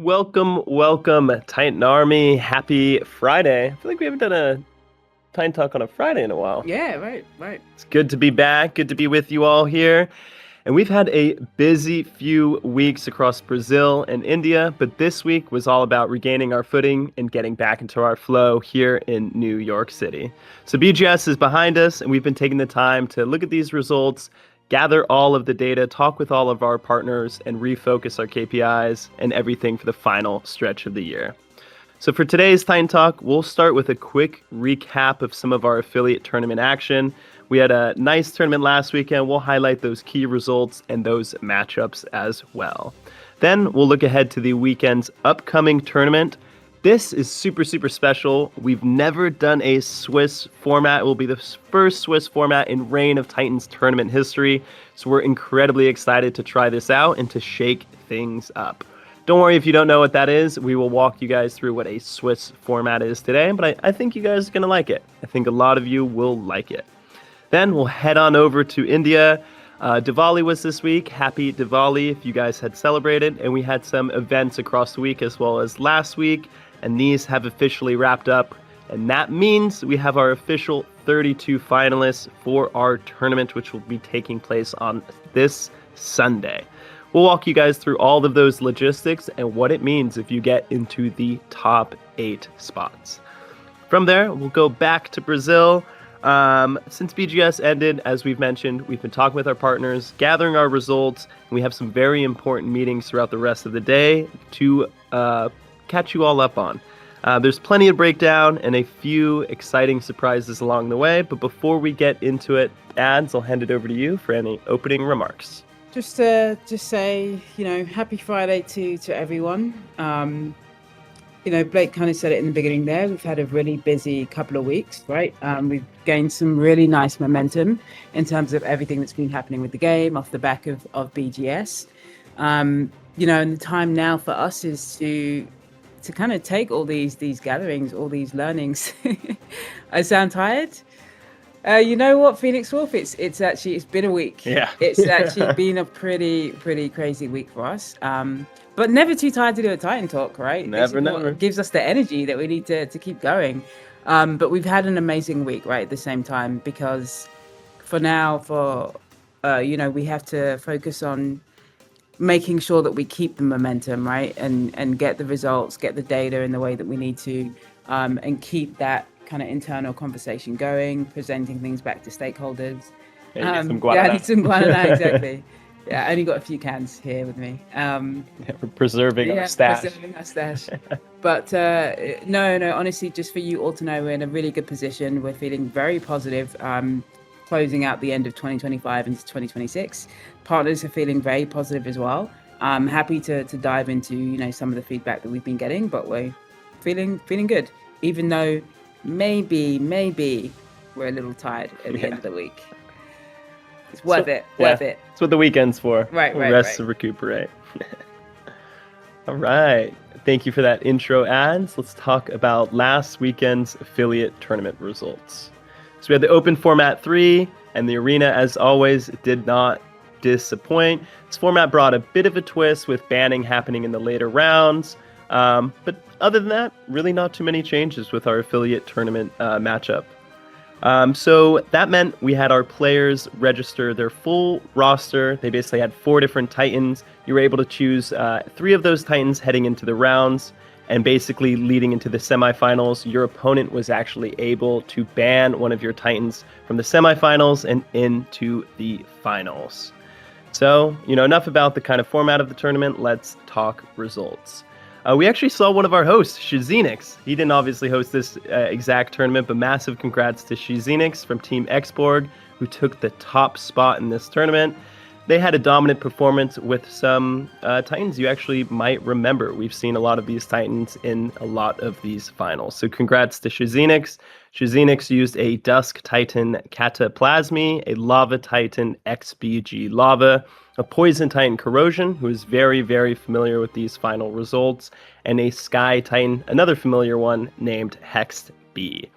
Welcome, Titan Army. Happy Friday. I feel like we haven't done a Titan Talk on a Friday in a while. Yeah, right. It's good to be back. Good to be with you all here. And we've had a busy few weeks across Brazil and India, but this week was all about regaining our footing and getting back into our flow here in New York City. So BGS is behind us, and we've been taking the time to look at these results, gather all of the data, talk with all of our partners, and refocus our KPIs and everything for the final stretch of the year. So for today's Titan Talk, we'll start with a quick recap of some of our affiliate tournament action. We had a nice tournament last weekend. We'll highlight those key results and those matchups as well. Then we'll look ahead to the weekend's upcoming tournament. This is super special. We've never done a Swiss format. It will be the first Swiss format in Reign of Titans tournament history. So we're incredibly excited to try this out and to shake things up. Don't worry if you don't know what that is. We will walk you guys through what a Swiss format is today, but I think you guys are going to like it. I think a lot of you will like it. Then we'll head on over to India. Diwali was this week. Happy Diwali if you guys had celebrated. And we had some events across the week as well as last week, and these have officially wrapped up. And that means we have our official 32 finalists for our tournament, which will be taking place on this Sunday. We'll walk you guys through all of those logistics and what it means if you get into the top 8 spots. From there, we'll go back to Brazil. Since BGS ended, as we've mentioned, we've been talking with our partners, gathering our results, and we have some very important meetings throughout the rest of the day to catch you all up on. There's plenty of breakdown and a few exciting surprises along the way, but before we get into it, Ads, I'll hand it over to you for any opening remarks. Just say, happy Friday to everyone. Blake kind of said it in the beginning there. We've had a really busy couple of weeks, right? We've gained some really nice momentum in terms of everything that's been happening with the game off the back of BGS. And the time now for us is to kind of take all these gatherings, all these learnings. I sound tired. You know what, Phoenix Wolf? It's been a week. Yeah. It's actually been a pretty crazy week for us. But never too tired to do a Titan Talk, right? Never. Gives us the energy that we need to keep going. But we've had an amazing week, right? At the same time, because for now, we have to focus on making sure that we keep the momentum, right? And get the results, get the data in the way that we need to, and keep that kind of internal conversation going, presenting things back to stakeholders. I need some guanana, exactly. Yeah, I only got a few cans here with me. We're preserving our stash. But no, honestly, just for you all to know, we're in a really good position. We're feeling very positive, closing out the end of 2025 into 2026. Partners are feeling very positive as well. I'm happy to dive into, some of the feedback that we've been getting, but we're feeling good, even though maybe we're a little tired at the end of the week. It's worth it. That's what the weekend's for. Right. Rest to recuperate. All right. Thank you for that intro, Ads. Let's talk about last weekend's affiliate tournament results. So we had the open format 3, and the arena, as always, did not disappoint. This format brought a bit of a twist with banning happening in the later rounds. But other than that, really not too many changes with our affiliate tournament matchup. So that meant we had our players register their full roster. They basically had 4 different Titans. You were able to choose 3 of those Titans heading into the rounds, and basically leading into the semifinals, your opponent was actually able to ban one of your Titans from the semifinals and into the finals. So, enough about the kind of format of the tournament. Let's talk results. We actually saw one of our hosts, Shizenix. He didn't obviously host this exact tournament, but massive congrats to Shizenix from Team Xborg, who took the top spot in this tournament. They had a dominant performance with some Titans you actually might remember. We've seen a lot of these Titans in a lot of these finals. So congrats to Shizenix. Shizenix used a Dusk Titan Cataplasmy, a Lava Titan XBG Lava, a Poison Titan Corrosion, who is very, very familiar with these final results, and a Sky Titan, another familiar one, named Hexed B.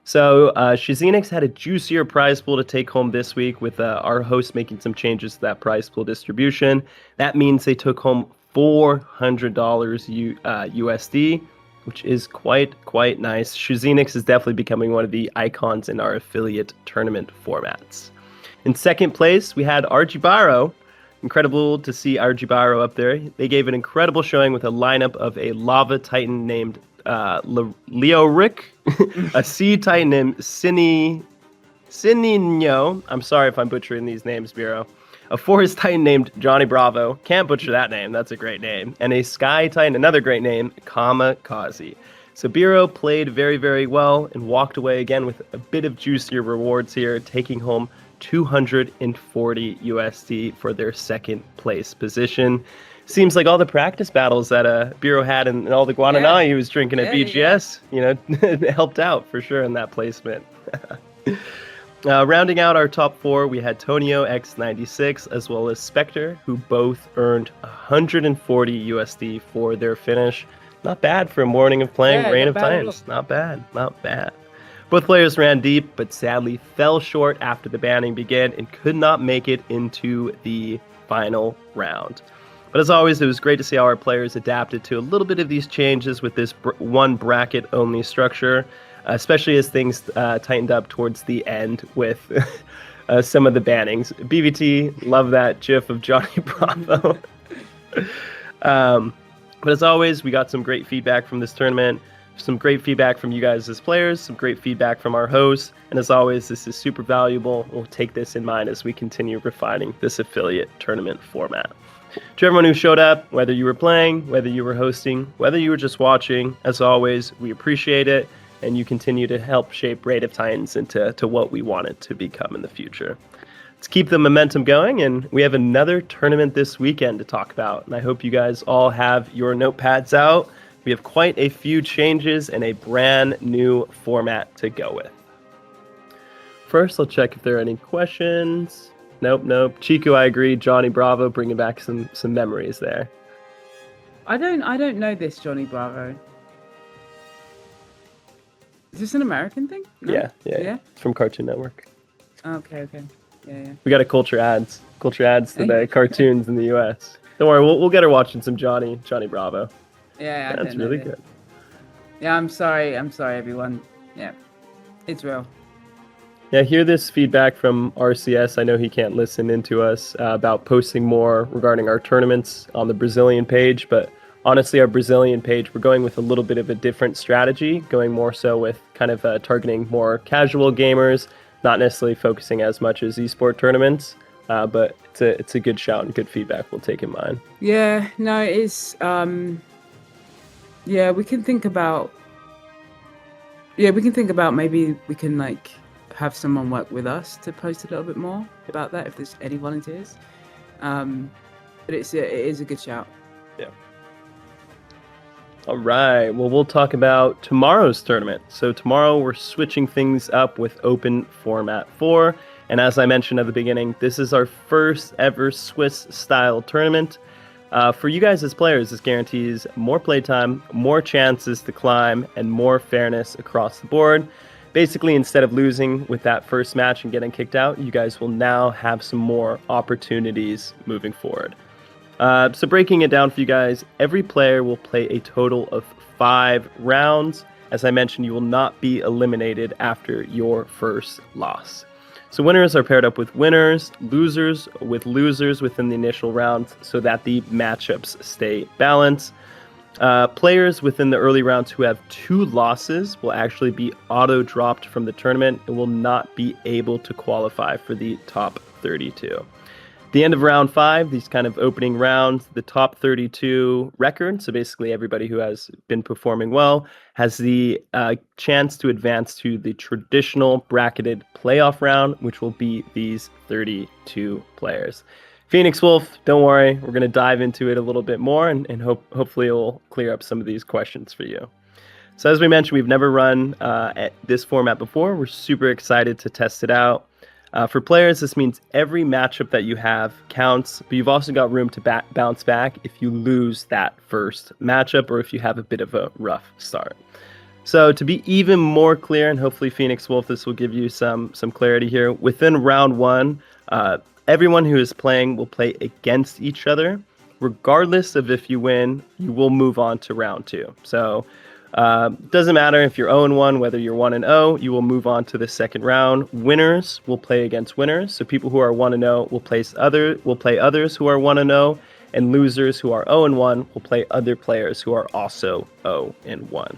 So Shizenix had a juicier prize pool to take home this week with our host making some changes to that prize pool distribution. That means they took home $400 USD, which is quite nice. Shuzenix is definitely becoming one of the icons in our affiliate tournament formats. In second place, we had Arjibaro. Incredible to see Arjibaro up there. They gave an incredible showing with a lineup of a Lava Titan named Leoric, a Sea Titan named Sinino. I'm sorry if I'm butchering these names, Bureau. A Forest Titan named Johnny Bravo. Can't butcher that name. That's a great name. And a Sky Titan, another great name, Kamikaze. So Bureau played very well and walked away again with a bit of juicier rewards here, taking home 240 USD for their second place position. Seems like all the practice battles that Bureau had and all the Guanana he was drinking at BGS, helped out for sure in that placement. Rounding out our top four, we had Tonio X96 as well as Spectre, who both earned 140 USD for their finish. Not bad for a morning of playing Reign of Titans. Not bad. Both players ran deep, but sadly fell short after the banning began and could not make it into the final round. But as always, it was great to see how our players adapted to a little bit of these changes with this one bracket-only structure, especially as things tightened up towards the end with some of the bannings. BVT, love that gif of Johnny Bravo. But as always, we got some great feedback from this tournament, some great feedback from you guys as players, some great feedback from our hosts, and as always, this is super valuable. We'll take this in mind as we continue refining this affiliate tournament format. To everyone who showed up, whether you were playing, whether you were hosting, whether you were just watching, as always, we appreciate it, and you continue to help shape Reign of Titans into what we want it to become in the future. Let's keep the momentum going, and we have another tournament this weekend to talk about, and I hope you guys all have your notepads out. We have quite a few changes and a brand new format to go with. First, I'll check if there are any questions. Nope. Chico, I agree. Johnny Bravo, bringing back some memories there. I don't know this Johnny Bravo. Is this an American thing? No? Yeah. It's from Cartoon Network. Okay. Yeah. We got a culture ads today. Cartoons in the U.S. Don't worry, we'll get her watching some Johnny Bravo. Yeah, that's really good. Yeah, I'm sorry, everyone. Yeah, it's real. Yeah, hear this feedback from RCS. I know he can't listen into us about posting more regarding our tournaments on the Brazilian page, but honestly, our Brazilian page, we're going with a little bit of a different strategy, going more so with kind of targeting more casual gamers, not necessarily focusing as much as esport tournaments, but it's a good shout and good feedback we'll take in mind. Yeah, no, it is. Yeah, we can think about maybe we can like have someone work with us to post a little bit more about that if there's any volunteers. But it is a good shout. Yeah. All right. Well, we'll talk about tomorrow's tournament. So tomorrow we're switching things up with Open Format 4. And as I mentioned at the beginning, this is our first ever Swiss-style tournament. For you guys as players, this guarantees more playtime, more chances to climb, and more fairness across the board. Basically, instead of losing with that first match and getting kicked out, you guys will now have some more opportunities moving forward. So breaking it down for you guys, every player will play a total of 5 rounds. As I mentioned, you will not be eliminated after your first loss. So winners are paired up with winners, losers with losers within the initial round so that the matchups stay balanced. Players within the early rounds who have 2 losses will actually be auto-dropped from the tournament and will not be able to qualify for the top 32. At the end of round 5, these kind of opening rounds, the top 32 record, so basically everybody who has been performing well, has the chance to advance to the traditional bracketed playoff round, which will be these 32 players. Phoenix Wolf, don't worry, we're going to dive into it a little bit more and hopefully it will clear up some of these questions for you. So as we mentioned, we've never run at this format before. We're super excited to test it out. For players, this means every matchup that you have counts, but you've also got room to bounce back if you lose that first matchup or if you have a bit of a rough start. So to be even more clear, and hopefully Phoenix Wolf, this will give you some clarity here, within round 1, everyone who is playing will play against each other, regardless of if you win, you will move on to round 2. So it doesn't matter if you're 0-1, whether you're 1-0, you will move on to the second round. Winners will play against winners. So people who are 1-0 will play others who are 1-0, and losers who are 0-1 will play other players who are also 0-1.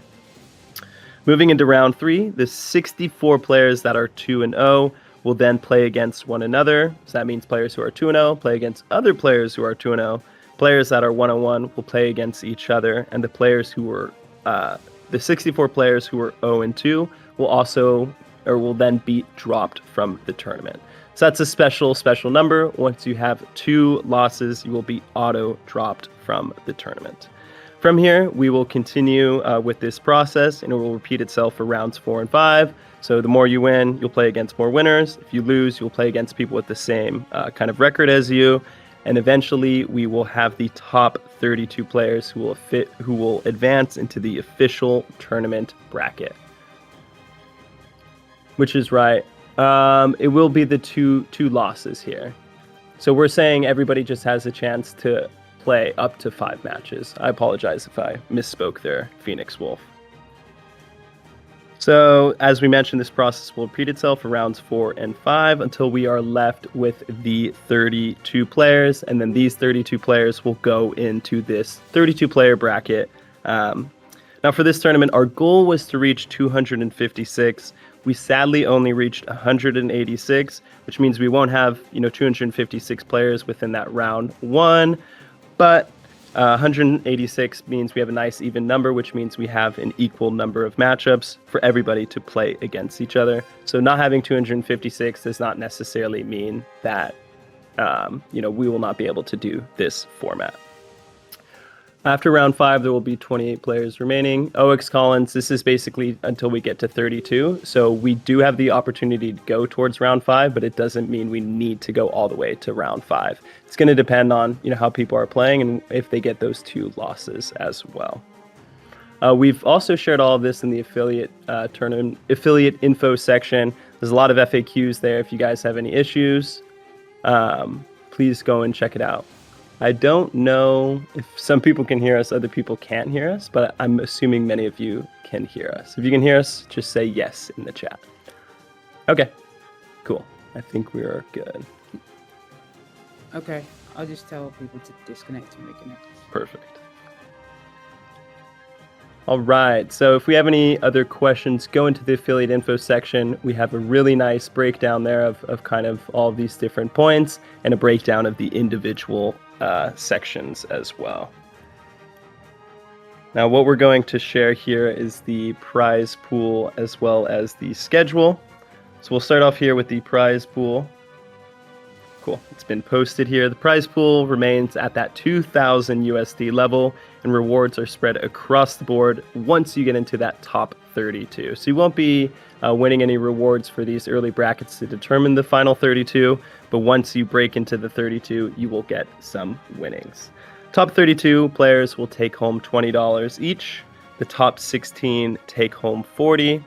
Moving into round 3, the 64 players that are 2-0 will then play against one another. So that means players who are 2-0 play against other players who are 2-0. Players that are 1-1 will play against each other, and the players who were the 64 players who were 0-2 will then be dropped from the tournament. So that's a special number. Once you have 2 losses, you will be auto-dropped from the tournament. From here, we will continue with this process, and it will repeat itself for rounds 4 and 5. So the more you win, you'll play against more winners. If you lose, you'll play against people with the same kind of record as you. And eventually, we will have the top 32 players who will advance into the official tournament bracket. Which is right. It will be the two losses here. So we're saying everybody just has a chance to play up to 5 matches. I apologize if I misspoke there, Phoenix Wolf. So, as we mentioned, this process will repeat itself for rounds 4 and 5 until we are left with the 32 players, and then these 32 players will go into this 32-player bracket. Now, for this tournament, our goal was to reach 256. We sadly only reached 186, which means we won't have 256 players within that round 1, but 186 means we have a nice even number, which means we have an equal number of matchups for everybody to play against each other. So not having 256 does not necessarily mean that we will not be able to do this format. After round 5, there will be 28 players remaining. OX Collins, this is basically until we get to 32. So we do have the opportunity to go towards round 5, but it doesn't mean we need to go all the way to round 5. It's going to depend on how people are playing and if they get those 2 losses as well. We've also shared all of this in the affiliate info section. There's a lot of FAQs there. If you guys have any issues, please go and check it out. I don't know if some people can hear us, other people can't hear us, but I'm assuming many of you can hear us. If you can hear us, just say yes in the chat. Okay, cool. I think we are good. Okay, I'll just tell people to disconnect and reconnect. Perfect. All right, so if we have any other questions, go into the affiliate info section. We have a really nice breakdown there of kind of all of these different points and a breakdown of the individual sections as well. Now, what we're going to share here is the prize pool as well as the schedule. So we'll start off here with the prize pool. Cool, it's been posted here. The prize pool remains at that 2,000 USD level, and rewards are spread across the board once you get into that top 32. So you won't be winning any rewards for these early brackets to determine the final 32, but once you break into the 32, you will get some winnings. Top 32 players will take home $20 each. The top 16 take home 40.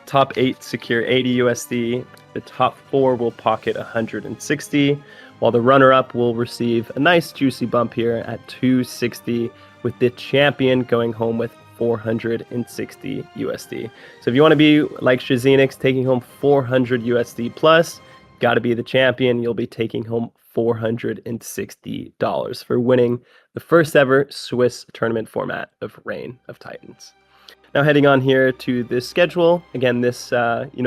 Top 8 secure 80 USD. The top 4 will pocket 160, while the runner-up will receive a nice juicy bump here at 260, with the champion going home with 460 USD. So if you want to be like Shazinix, taking home 400 USD plus, got to be the champion. You'll be taking home $460 for winning the first ever Swiss tournament format of Reign of Titans. Now heading on here to this schedule. Again, this,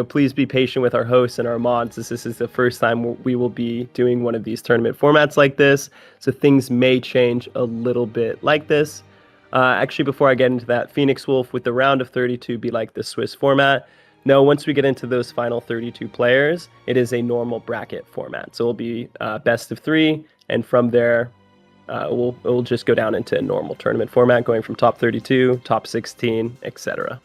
please be patient with our hosts and our mods. This is the first time we will be doing one of these tournament formats like this. So things may change a little bit like this. Actually, before I get into that, Phoenix Wolf, with the round of 32 be like the Swiss format? No, once we get into those final 32 players, it is a normal bracket format. So it'll be best of 3, and from there, it will just go down into a normal tournament format, going from top 32, top 16, etc.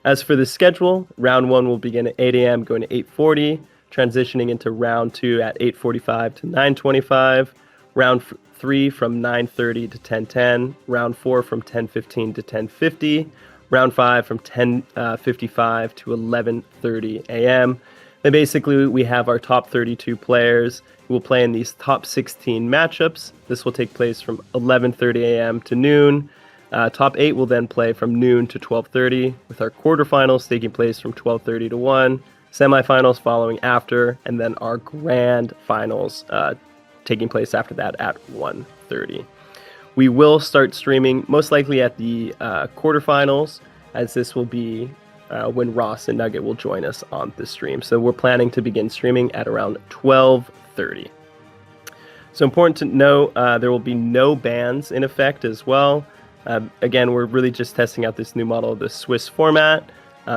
As for the schedule, round 1 will begin at 8 a.m., going to 8:40, transitioning into round 2 at 8:45 to 9:25, round 3 from 9:30 to 10:10, round 4 from 10:15 to 10:50, round 5 from 10:55 to 11:30 a.m., Then basically we have our top 32 players who will play in these top 16 matchups. This will take place from 11:30 a.m. to noon. Top 8 will then play from noon to 12:30, with our quarterfinals taking place from 12:30 to 1, semifinals following after, and then our grand finals taking place after that at 1:30. We will start streaming most likely at the quarterfinals, as this will be when Ross and Nugget will join us on the stream. So we're planning to begin streaming at around 12:30. So important to know, there will be no bans in effect as well. Again, we're really just testing out this new model of the Swiss format.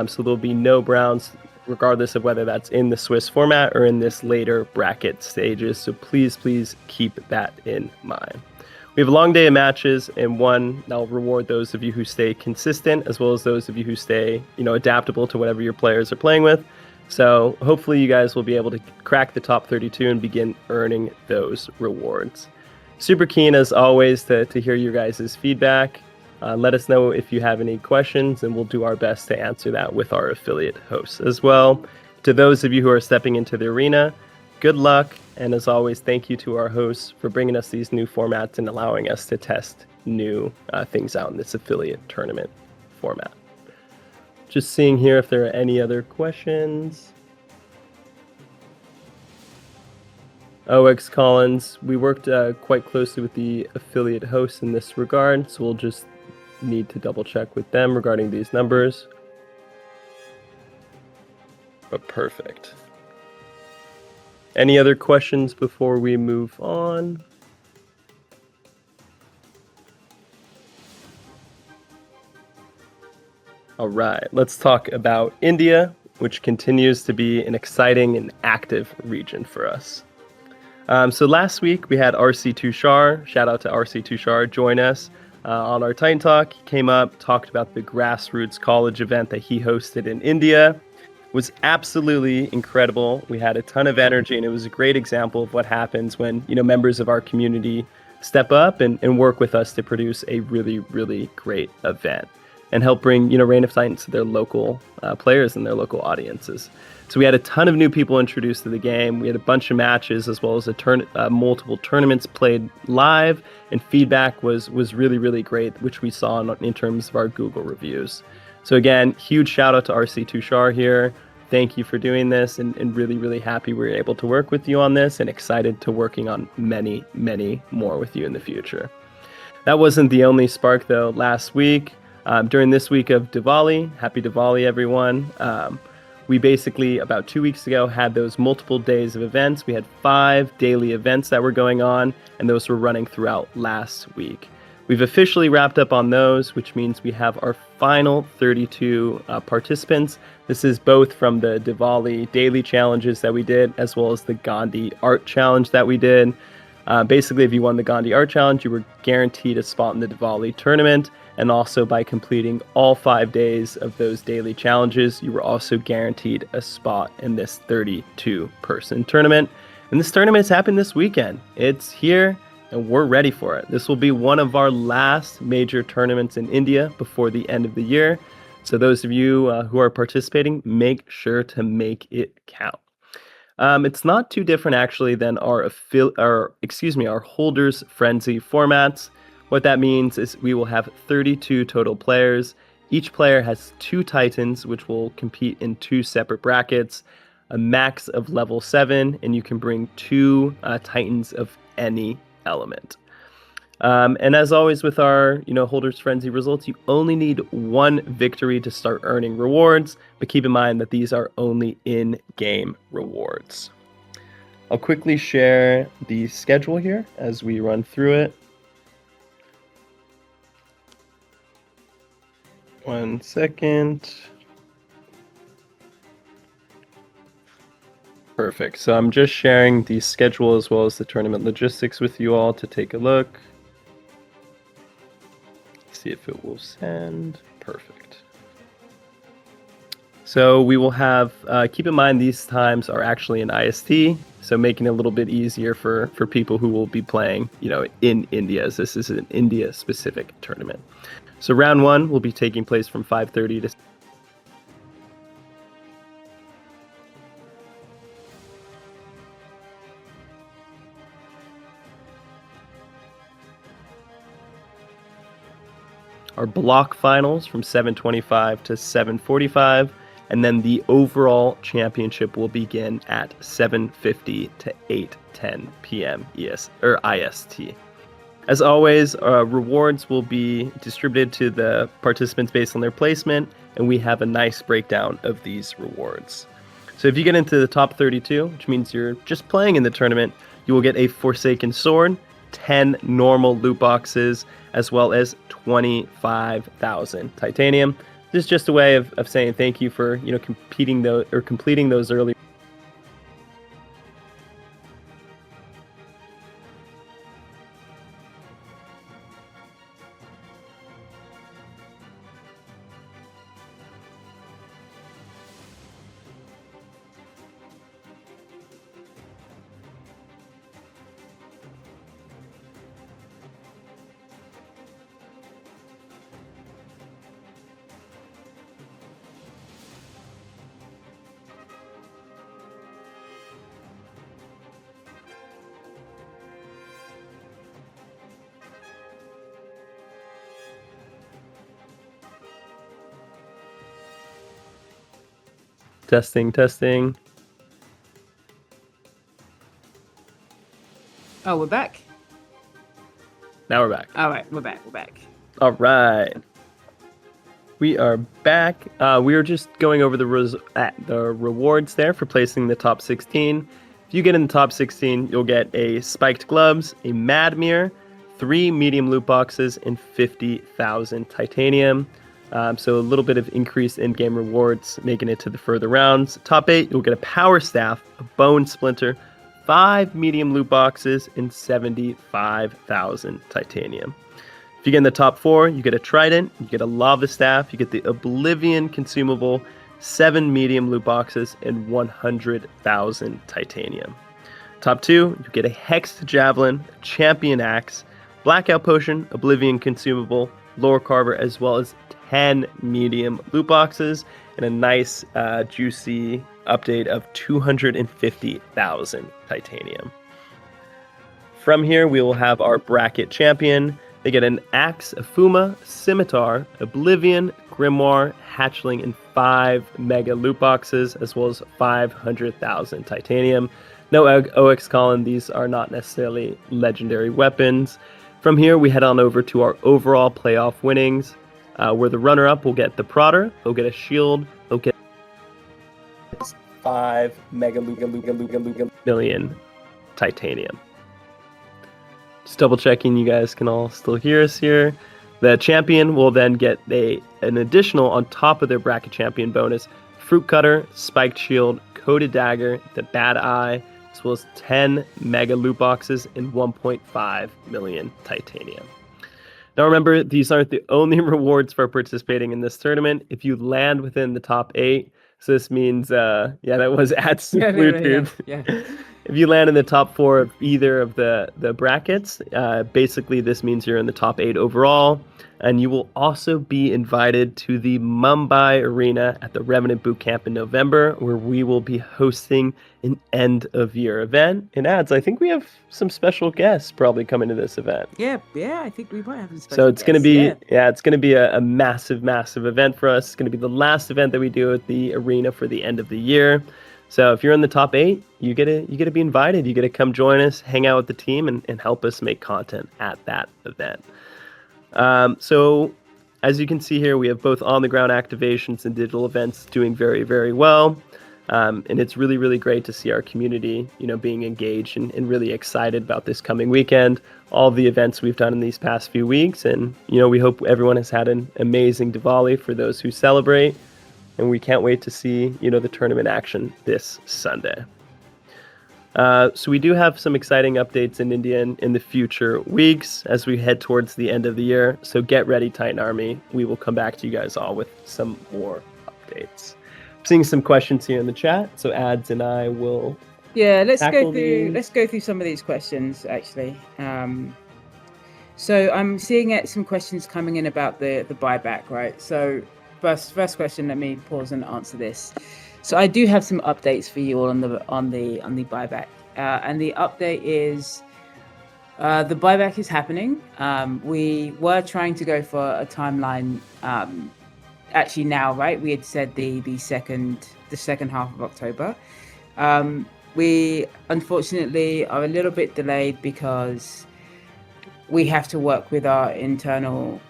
So there'll be no browns, regardless of whether that's in the Swiss format or in this later bracket stages. So please keep that in mind. We have a long day of matches, and one that'll reward those of you who stay consistent, as well as those of you who stay, adaptable to whatever your players are playing with. So hopefully you guys will be able to crack the top 32 and begin earning those rewards. Super keen, as always, to hear your guys' feedback. Let us know if you have any questions, and we'll do our best to answer that with our affiliate hosts as well. To those of you who are stepping into the arena, good luck, and as always, thank you to our hosts for bringing us these new formats and allowing us to test new things out in this affiliate tournament format. Just seeing here if there are any other questions. OX Collins, we worked quite closely with the affiliate hosts in this regard, so we'll just need to double check with them regarding these numbers. But perfect. Any other questions before we move on? All right, let's talk about India, which continues to be an exciting and active region for us. So last week we had RC Tushar, shout out to RC Tushar, join us on our TitanTalk. He came up, talked about the grassroots college event that he hosted in India. It was absolutely incredible. We had a ton of energy, and it was a great example of what happens when members of our community step up and work with us to produce a really, really great event and help bring Reign of Titans to their local players and their local audiences. So we had a ton of new people introduced to the game. We had a bunch of matches, as well as multiple tournaments played live, and feedback was really, really great, which we saw in terms of our Google reviews. So again, huge shout out to RC Tushar here. Thank you for doing this, and really, really happy we were able to work with you on this, and excited to working on many, many more with you in the future. That wasn't the only spark though. Last week, during this week of Diwali, happy Diwali everyone. We basically, about 2 weeks ago, had those multiple days of events. We had 5 daily events that were going on, and those were running throughout last week. We've officially wrapped up on those, which means we have our final 32 participants. This is both from the Diwali daily challenges that we did, as well as the Gandhi Art Challenge that we did. Basically, if you won the Gandhi Art Challenge, you were guaranteed a spot in the Diwali tournament. And also by completing all 5 days of those daily challenges, you were also guaranteed a spot in this 32-person tournament. And this tournament is happening this weekend. It's here, and we're ready for it. This will be one of our last major tournaments in India before the end of the year. So those of you who are participating, make sure to make it count. It's not too different actually than our Holders Frenzy formats. What that means is we will have 32 total players. Each player has 2 Titans, which will compete in 2 separate brackets, a max of level 7, and you can bring 2 Titans of any element. And as always with our Holders Frenzy results, you only need 1 victory to start earning rewards, but keep in mind that these are only in-game rewards. I'll quickly share the schedule here as we run through it. 1 second. Perfect. So I'm just sharing the schedule as well as the tournament logistics with you all to take a look. See if it will send. Perfect. So we will have, keep in mind these times are actually in IST, so making it a little bit easier for people who will be playing, in India, as this is an India-specific tournament. So round 1 will be taking place from 5:30 to our block finals from 7:25 to 7:45, and then the overall championship will begin at 7:50 to 8:10 p.m. IST. As always, rewards will be distributed to the participants based on their placement, and we have a nice breakdown of these rewards. So if you get into the top 32, which means you're just playing in the tournament, you will get a Forsaken Sword, 10 normal loot boxes, as well as 25,000 titanium. This is just a way of saying thank you for completing those early. Testing. Oh, we're back? Now we're back. All right, we're back. All right. We are back. We were just going over the rewards there for placing the top 16. If you get in the top 16, you'll get a Spiked Gloves, a Mad Mirror, 3 medium loot boxes, and 50,000 titanium. So a little bit of increased in-game rewards, making it to the further rounds. Top 8, you'll get a Power Staff, a Bone Splinter, 5 medium loot boxes, and 75,000 titanium. If you get in the top 4, you get a Trident, you get a Lava Staff, you get the Oblivion consumable, 7 medium loot boxes, and 100,000 titanium. Top 2, you get a Hexed Javelin, a Champion Axe, Blackout Potion, Oblivion consumable, Lore Carver, as well as 10 medium loot boxes, and a nice juicy update of 250,000 titanium. From here, we will have our bracket champion. They get an Axe, a Fuma, Scimitar, Oblivion, Grimoire, Hatchling, and 5 mega loot boxes, as well as 500,000 titanium. No OX Colin, these are not necessarily legendary weapons. From here, we head on over to our overall playoff winnings, where the runner-up will get the Prodder, they'll get a shield, they'll get 5 mega million titanium. Just double checking you guys can all still hear us here. The champion will then get an additional on top of their bracket champion bonus, Fruit Cutter, Spiked Shield, Coated Dagger, the Bad Eye, as well as 10 mega loot boxes and 1.5 million titanium. Now remember, these aren't the only rewards for participating in this tournament. If you land within the top 8, so this means, that was at Bluetooth. Yeah. If you land in the top 4 of either of the brackets, basically this means you're in the top 8 overall, and you will also be invited to the Mumbai Arena at the Revenant Bootcamp in November, where we will be hosting an end-of-year event. And I think we have some special guests probably coming to this event. Yeah, I think we might have some special So it's going to be, yeah. It's going to be a massive, massive event for us. It's going to be the last event that we do at the arena for the end of the year. So if you're in the top 8, you get to be invited. You get to come join us, hang out with the team, and help us make content at that event. So as you can see here, we have both on-the-ground activations and digital events doing very, very well. And it's really, really great to see our community, being engaged and really excited about this coming weekend, all the events we've done in these past few weeks. And, we hope everyone has had an amazing Diwali for those who celebrate. And we can't wait to see, the tournament action this Sunday. So we do have some exciting updates in India in the future weeks as we head towards the end of the year. So get ready, Titan Army. We will come back to you guys all with some more updates. I'm seeing some questions here in the chat, so Ads and I will. Yeah, let's go through some of these questions actually. So I'm seeing some questions coming in about the buyback, right? So first question, let me pause and answer this. So I do have some updates for you all on the buyback, and the update is The buyback is happening. We were trying to go for a timeline. Actually, now, right? We had said the second half of October. We unfortunately are a little bit delayed because we have to work with our internal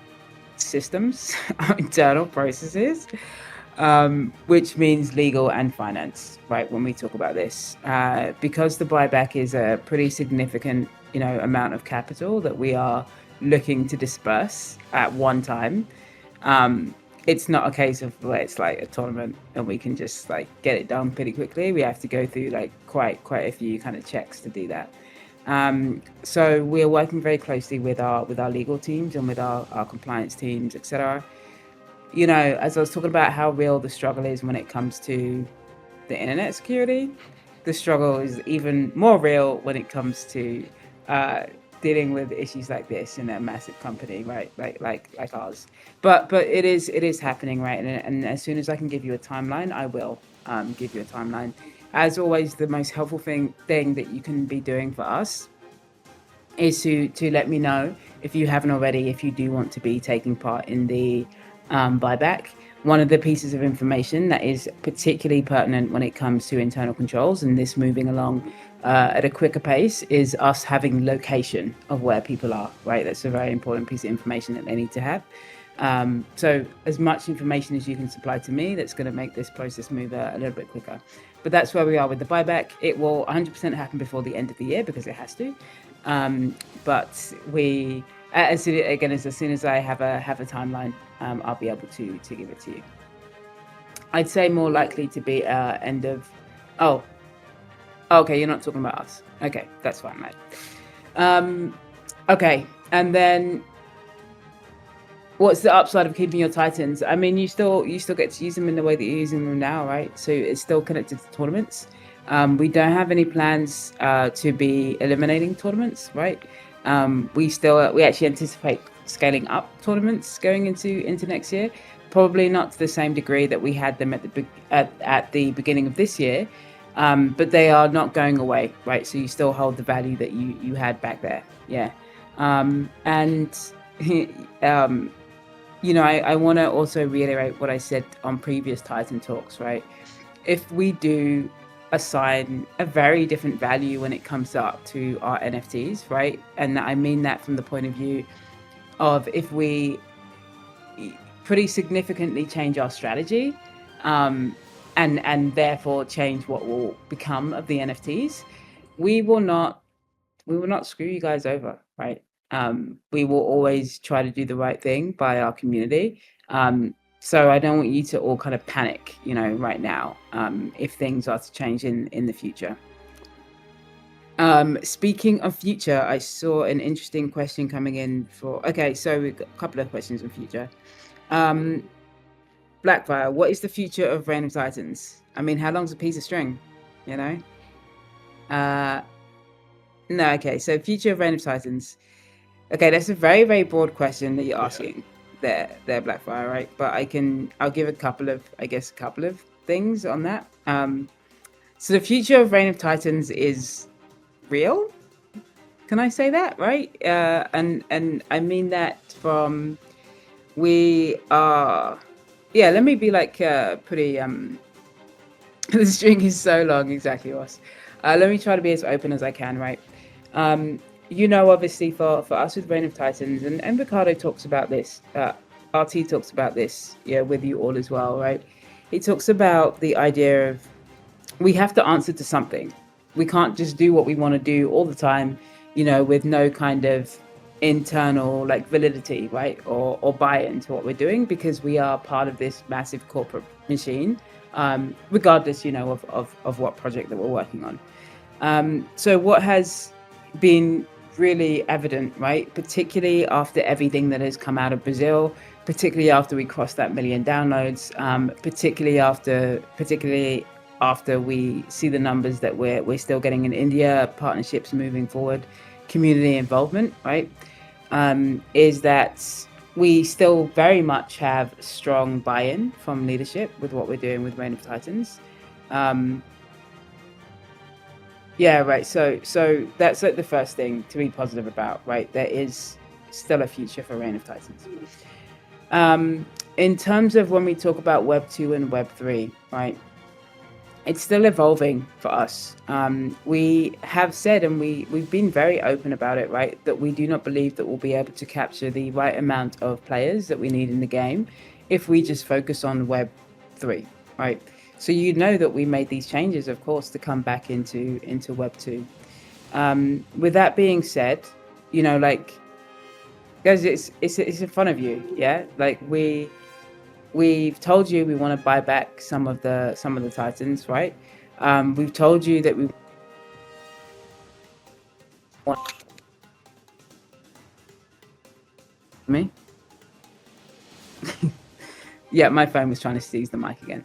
systems, our internal processes, which means legal and finance, right? When we talk about this, because the buyback is a pretty significant, amount of capital that we are looking to disperse at one time. It's not a case of where it's like a tournament and we can just like get it done pretty quickly. We have to go through like quite a few kind of checks to do that. So we're working very closely with our legal teams and with our compliance teams, etc. As I was talking about how real the struggle is when it comes to the internet security, the struggle is even more real when it comes to uh, dealing with issues like this in a massive company, right? Like ours. But it is happening, right? And as soon as I can give you a timeline, I will give you a timeline. As always, the most helpful thing that you can be doing for us is to let me know, if you haven't already, if you do want to be taking part in the buyback. One of the pieces of information that is particularly pertinent when it comes to internal controls and this moving along at a quicker pace is us having location of where people are, right? That's a very important piece of information that they need to have. So as much information as you can supply to me, that's going to make this process move a little bit quicker. But that's where we are with the buyback. It will 100% happen before the end of the year because it has to. But we, as soon as I have a timeline, I'll be able to give it to you. I'd say more likely to be end of. Oh, okay. You're not talking about us. Okay, that's fine, mate. Okay, and then what's the upside of keeping your Titans? I mean, you still get to use them in the way that you're using them now, right? So it's still connected to tournaments. We don't have any plans to be eliminating tournaments, right? We actually anticipate scaling up tournaments going into next year. Probably not to the same degree that we had them at the beginning of this year, but they are not going away, right? So you still hold the value that you had back there, yeah. And I want to also reiterate what I said on previous Titan talks, right? If we do assign a very different value when it comes up to our NFTs, right? And I mean that from the point of view of if we pretty significantly change our strategy, and therefore change what will become of the NFTs, we will not screw you guys over, right? We will always try to do the right thing by our community. So I don't want you to all kind of panic, right now, if things are to change in the future. Speaking of future, I saw an interesting question coming in okay, so we've got a couple of questions on future. Blackfire, what is the future of Reign of Titans? I mean, how long's a piece of string, you know? No, okay, so future of Reign of Titans. Okay, that's a very, very broad question that you're asking there, Blackfire, right? But I'll give a couple of things on that. So the future of Reign of Titans is real. Can I say that, right? And I mean that from we are. Yeah, let me be like pretty. The string is so long, exactly, Ross. Let me try to be as open as I can, right? Obviously for us with Reign of Titans, and Ricardo talks about this, RT talks about this, with you all as well, right? He talks about the idea of we have to answer to something. We can't just do what we want to do all the time, with no kind of internal like validity, right? Or buy-in to what we're doing, because we are part of this massive corporate machine, regardless, of what project that we're working on. So what has been really evident, right? Particularly after everything that has come out of Brazil, particularly after we crossed that 1 million downloads, particularly after we see the numbers that we're still getting in India, partnerships moving forward, community involvement, right? Is that we still very much have strong buy-in from leadership with what we're doing with Reign of Titans. Yeah, right. So that's like the first thing to be positive about, right? There is still a future for Reign of Titans. In terms of when we talk about Web 2 and Web 3, right? It's still evolving for us. We have said, and we've been very open about it, right? That we do not believe that we'll be able to capture the right amount of players that we need in the game if we just focus on Web 3, right? So you know that we made these changes, of course, to come back into Web 2. With that being said, like guys, it's in front of you, yeah. Like we've told you we want to buy back some of the Titans, right? We've told you that we want me. Yeah, my phone was trying to seize the mic again.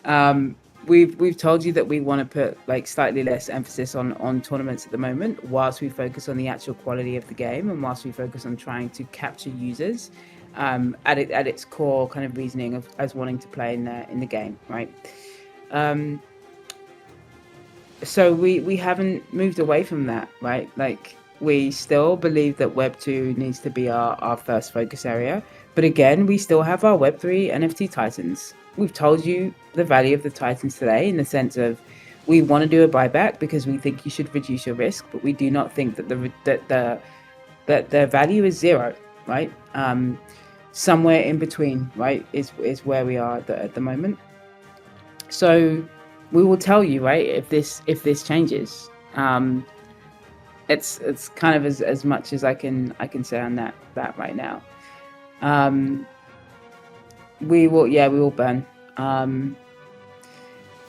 Um, we've told you that we want to put like slightly less emphasis on tournaments at the moment, whilst we focus on the actual quality of the game, and whilst we focus on trying to capture users at its core kind of reasoning of as wanting to play in the game, right? Um, so we haven't moved away from that, right? Like we still believe that Web 2 needs to be our first focus area. But again, we still have our Web 3 NFT Titans. We've told you the value of the Titans today in the sense of we want to do a buyback because we think you should reduce your risk, but we do not think that the value is zero, right? Somewhere in between, right, is where we are at the moment. So we will tell you, right, if this changes. It's kind of as much as I can say on that right now. Um, we will burn. Um,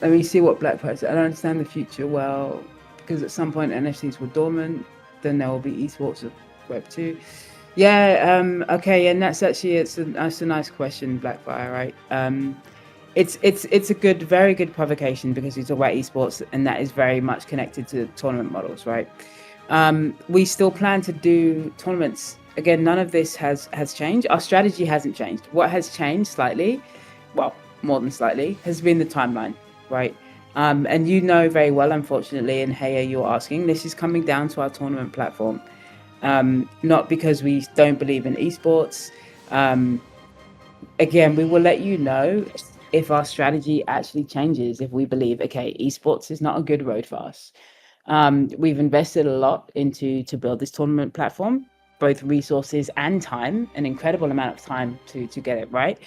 Let me see what Black Pirate said. I don't understand the future well because at some point NFTs were dormant. Then there will be esports of Web 2. Yeah. Okay. And that's actually that's a nice question, Blackfire. Right. It's a very good provocation because we talk about esports and that is very much connected to tournament models, right? We still plan to do tournaments. Again, none of this has changed. Our strategy hasn't changed. What has changed slightly, well, more than slightly, has been the timeline, right? And you know very well, unfortunately, and hey, you're asking, this is coming down to our tournament platform. Not because we don't believe in esports. Um, Again, we will let you know if our strategy actually changes, if we believe, okay, esports is not a good road for us. We've invested a lot to build this tournament platform, both resources and time, an incredible amount of time to get it right.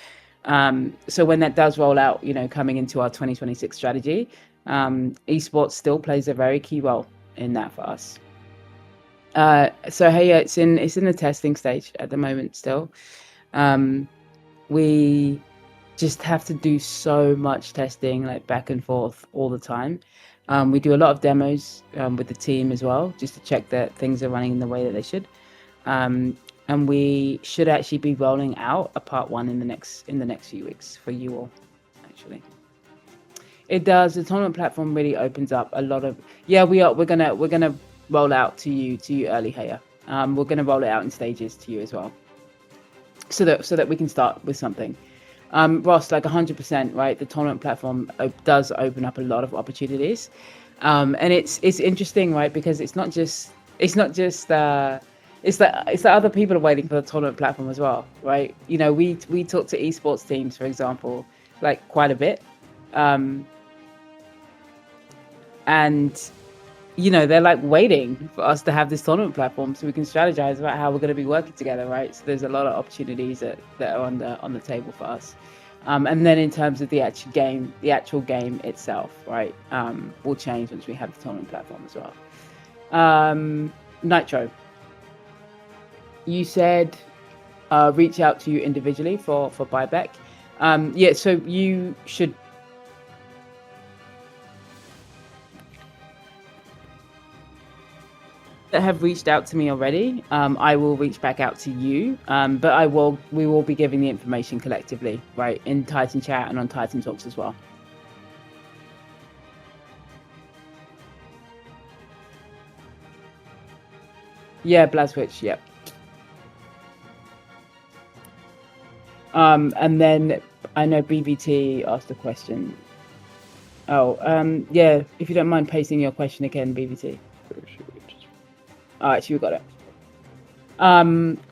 So when that does roll out, coming into our 2026 strategy, esports still plays a very key role in that for us. So hey, yeah, it's in the testing stage at the moment still. Um, we just have to do so much testing, like back and forth all the time. We do a lot of demos with the team as well, just to check that things are running in the way that they should. And we should actually be rolling out a part one in the next few weeks for you all. Actually, it does. The tournament platform really opens up a lot of. Yeah, we are. We're gonna roll out to you early here. We're gonna roll it out in stages to you as well, so that we can start with something. Ross, like 100%, right? The tournament platform does open up a lot of opportunities, and it's interesting, right? Because it's that other people are waiting for the tournament platform as well, right? We talk to esports teams, for example, like quite a bit, um, and they're like waiting for us to have this tournament platform so we can strategize about how we're going to be working together, right? So there's a lot of opportunities that are on the table for us. And then in terms of the actual game itself, right, will change once we have the tournament platform as well. Nitro, you said reach out to you individually for buyback. Yeah, so you should that have reached out to me already, I will reach back out to you. But we will be giving the information collectively, right, in Titan Chat and on Titan Talks as well. Yeah, Blazwitch, yep. And then I know BVT asked a question. Oh, yeah. If you don't mind pasting your question again, BBT. Or should we just- All right, so we got it.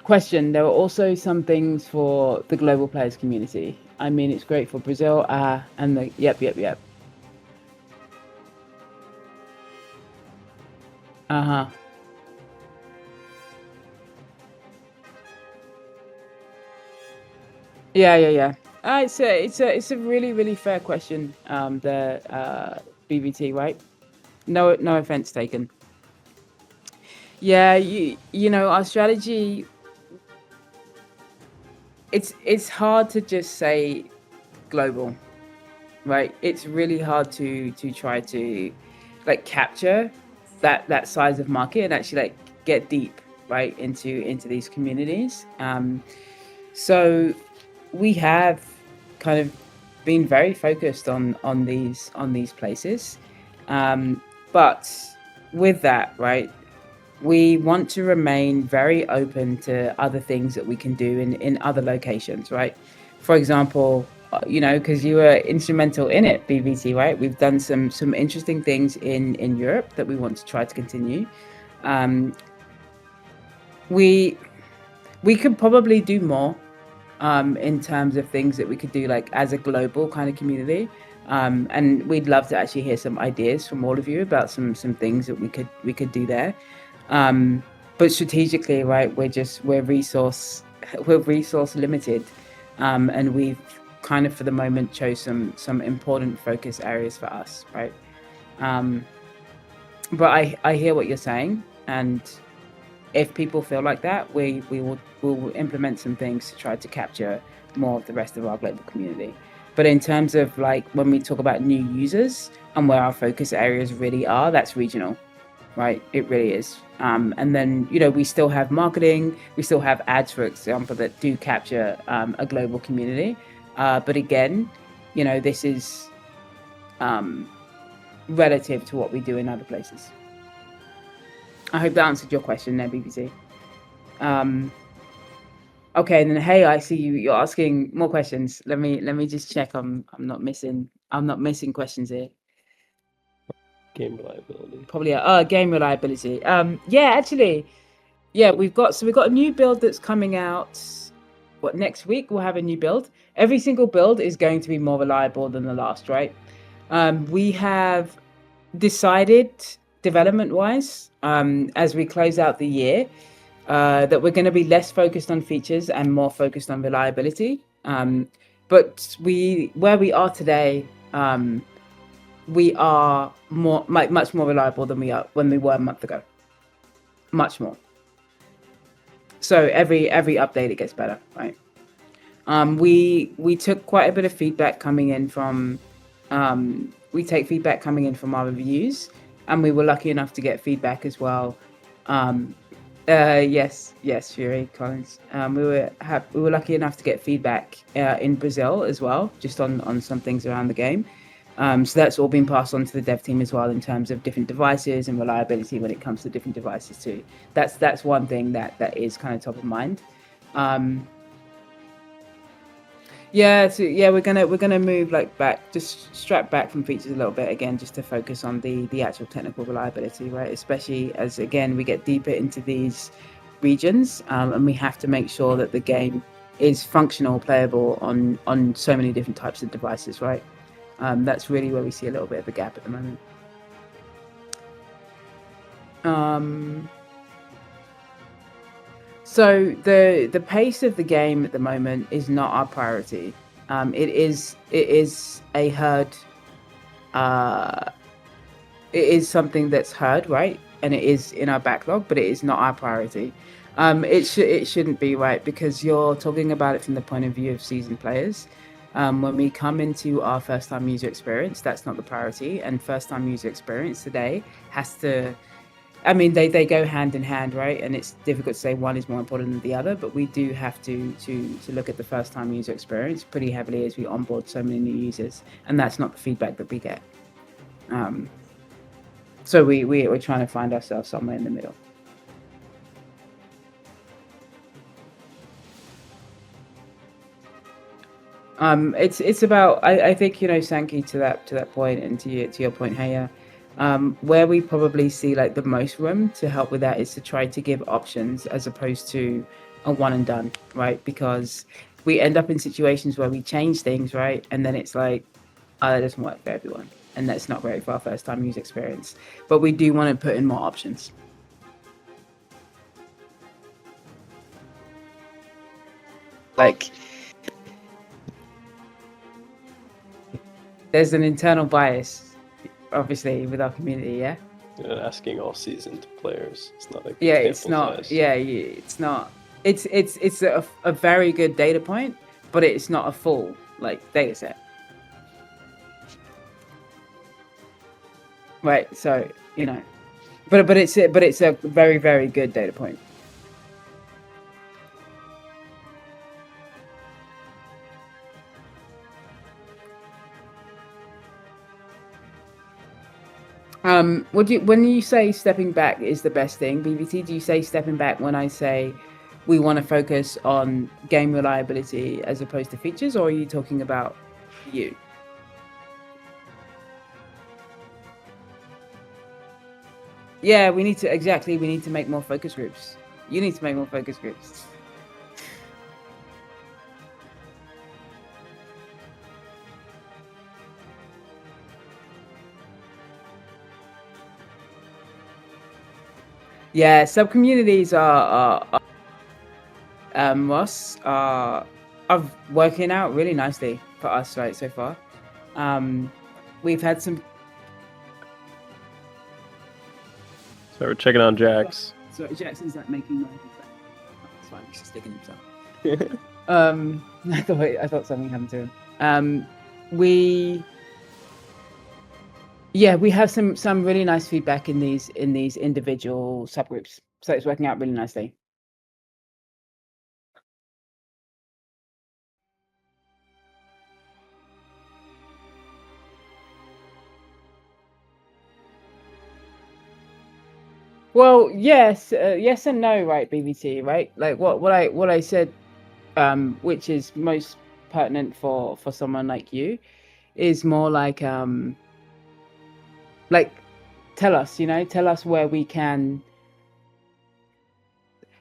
Question. There are also some things for the global players community. I mean, it's great for Brazil. And the yep. Uh-huh. Yeah. It's a really fair question. The BBT, right? No offense taken. Yeah, you know our strategy. It's hard to just say global, right? It's really hard to try to like capture that size of market and actually like get deep right into these communities. So we have kind of been very focused on these places, but with that, right, we want to remain very open to other things that we can do in other locations, right? For example, because you were instrumental in it, BVT, right? We've done some interesting things in Europe that we want to try to continue. Um, we we could probably do more in terms of things that we could do like as a global kind of community. And we'd love to actually hear some ideas from all of you about some things that we could do there. Um, but strategically, right, we're resource limited, and we've kind of for the moment chose some important focus areas for us, right? Um, but I hear what you're saying, and if people feel like that, we will implement some things to try to capture more of the rest of our global community. But in terms of like when we talk about new users and where our focus areas really are, that's regional, right? It really is. And then we still have marketing, we still have ads, for example, that do capture a global community. But again, this is um, relative to what we do in other places. I hope that answered your question there, BBC. Um, Okay, and then hey, I see you're asking more questions. Let me just check. I'm not missing questions here. Game reliability. Probably game reliability. Yeah, actually, yeah, we've got a new build that's coming out. What, next week we'll have a new build. Every single build is going to be more reliable than the last, right? We have decided development wise, as we close out the year, that we're going to be less focused on features and more focused on reliability. But where we are today, we are much more reliable than we were a month ago. Much more. So every update it gets better, right? We took quite a bit of feedback coming in from we take feedback coming in from our reviews, and we were lucky enough to get feedback as well. Um, yes, Fury Collins. We were lucky enough to get feedback in Brazil as well, just on some things around the game. So that's all been passed on to the dev team as well in terms of different devices and reliability when it comes to different devices too. That's one thing that is kind of top of mind. Um, yeah, so yeah, we're gonna move like back, just strap back from features a little bit again, just to focus on the actual technical reliability, right? Especially as again we get deeper into these regions, and we have to make sure that the game is functional, playable on so many different types of devices, right? That's really where we see a little bit of a gap at the moment. Um, so the pace of the game at the moment is not our priority. It is a herd. Uh, it is something that's heard, right? And it is in our backlog, but it is not our priority. It shouldn't be, right, because you're talking about it from the point of view of seasoned players. When we come into our first time user experience, that's not the priority. And first time user experience today has to, I mean, they go hand in hand, right? And it's difficult to say one is more important than the other, but we do have to look at the first time user experience pretty heavily as we onboard so many new users, and that's not the feedback that we get. Um, so we're trying to find ourselves somewhere in the middle. It's about I think Sankey to that point and to your point, Haya, where we probably see like the most room to help with that is to try to give options as opposed to a one and done, right? Because we end up in situations where we change things, right, and then it's like, oh, that doesn't work for everyone, and that's not great for our first time user experience. But we do want to put in more options. Like there's an internal bias, obviously, with our community, yeah. Asking all seasoned players. It's not a Yeah, sample it's not. size. Yeah, it's not. It's a very good data point, but it's not a full like data set. Right. So but it's a very very good data point. When you say stepping back is the best thing, BBT? Do you say stepping back when I say we want to focus on game reliability as opposed to features, or are you talking about you? Yeah, we need to make more focus groups. You need to make more focus groups. Yeah, sub communities Ross are working out really nicely for us right so far. We've had some. So we're checking on Jax. So Jackson's like making noise. That's fine. He's just sticking himself. I thought something happened to him. We we have some really nice feedback in these individual subgroups, so it's working out really nicely. Well, yes and no, right, BBT, right? Like what I said, which is most pertinent for someone like you, is more like tell us, where we can,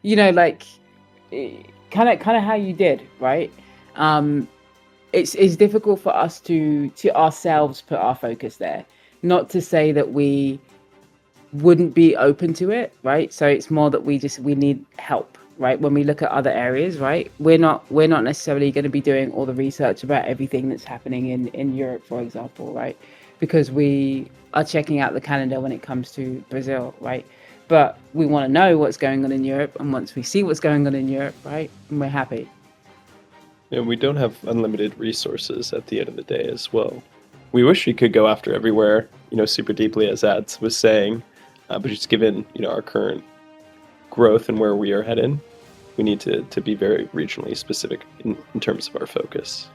like kind of how you did, right? Um, it's difficult for us to ourselves put our focus there. Not to say that we wouldn't be open to it, right? So it's more that we need help, right? When we look at other areas, right? We're not necessarily going to be doing all the research about everything that's happening in Europe, for example, right? Because we are checking out the calendar when it comes to Brazil, right? But we want to know what's going on in Europe, and once we see what's going on in Europe, right, and we're happy. And we don't have unlimited resources at the end of the day as well. We wish we could go after everywhere, super deeply, as Ads was saying, but just given, our current growth and where we are headed, we need to be very regionally specific in terms of our focus.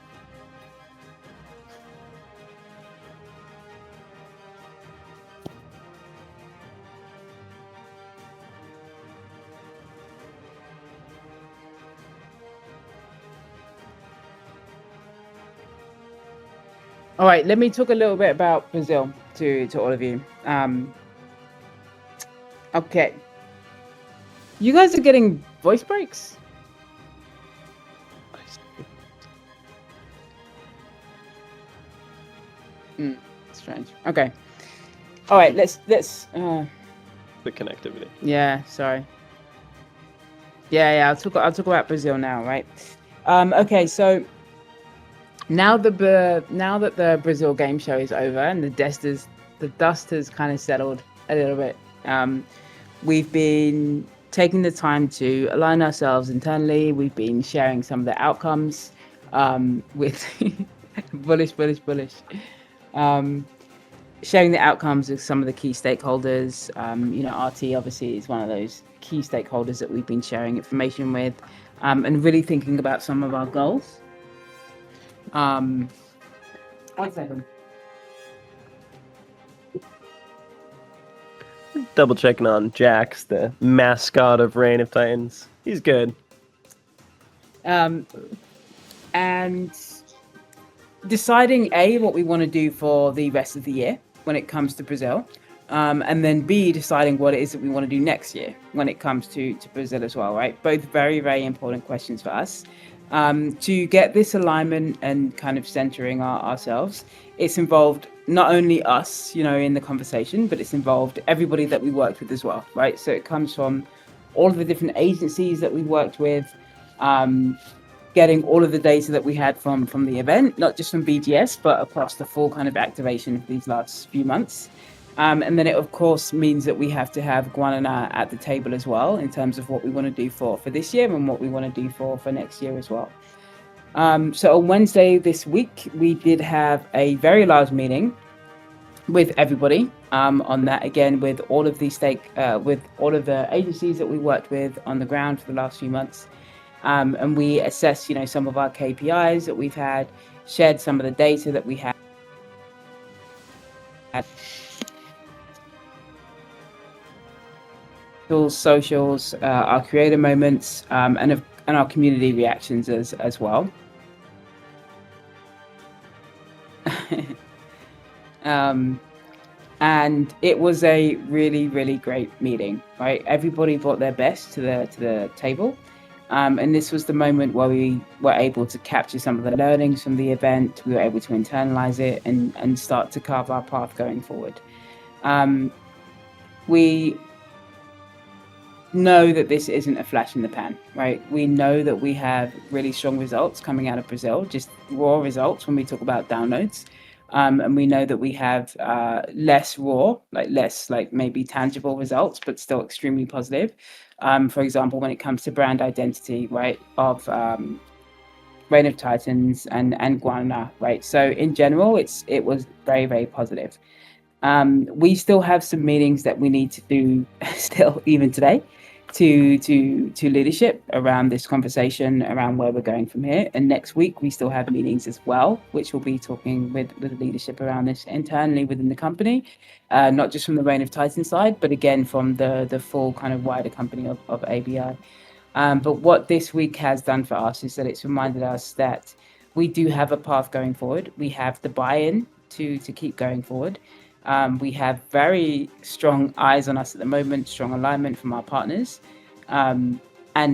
All right, let me talk a little bit about Brazil to all of you. Okay, you guys are getting voice breaks. Strange. Okay. All right. Let's. The connectivity. Yeah. Sorry. Yeah. I'll talk about Brazil now. Right. Okay. So now that the Brazil game show is over and the dust has kind of settled a little bit. We've been taking the time to align ourselves internally. We've been sharing some of the outcomes with bullish. Sharing the outcomes with some of the key stakeholders. RT obviously is one of those key stakeholders that we've been sharing information with, and really thinking about some of our goals. 1 second. Double checking on Jax, the mascot of Reign of Titans. He's good. And deciding what we want to do for the rest of the year when it comes to Brazil, and then B, deciding what it is that we want to do next year when it comes to Brazil as well, right? Both very, very important questions for us. To get this alignment and kind of centering ourselves, it's involved not only us, in the conversation, but it's involved everybody that we worked with as well, right? So it comes from all of the different agencies that we worked with, getting all of the data that we had from the event, not just from BGS, but across the full kind of activation of these last few months. And then it, of course, means that we have to have Guanana at the table as well in terms of what we want to do for this year and what we want to do for next year as well. So on Wednesday this week, we did have a very large meeting with everybody on that, again, with all of the with all of the agencies that we worked with on the ground for the last few months. And we assessed, some of our KPIs that we've had, shared some of the data that we had. Socials, our creator moments, and our community reactions as well. And it was a really, really great meeting, right? Everybody brought their best to the table. And this was the moment where we were able to capture some of the learnings from the event. We were able to internalize it and start to carve our path going forward. We know that this isn't a flash in the pan, right? We know that we have really strong results coming out of Brazil, just raw results when we talk about downloads. And we know that we have less raw, less maybe tangible results, but still extremely positive. For example, when it comes to brand identity, right, of Reign of Titans and Guana, right? So in general, it was very, very positive. We still have some meetings that we need to do still even today to leadership around this conversation around where we're going from here. And next week we still have meetings as well, which will be talking with leadership around this internally within the company, not just from the Reign of Titan side, but again from the full kind of wider company of ABI. But what this week has done for us is that it's reminded us that we do have a path going forward. We have the buy-in to keep going forward. We have very strong eyes on us at the moment, strong alignment from our partners. And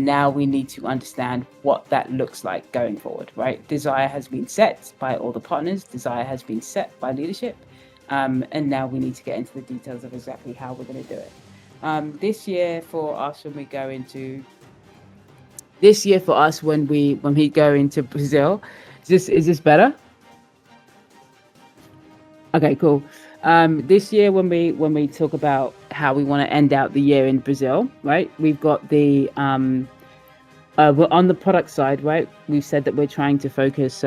now we need to understand what that looks like going forward, right? Desire has been set by all the partners. Desire has been set by leadership. And now we need to get into the details of exactly how we're going to do it. This year for us, when we go into Brazil, is this better? Okay, cool. This year, when we talk about how we want to end out the year in Brazil, right? We've got we're on the product side, right? We've said that we're trying to focus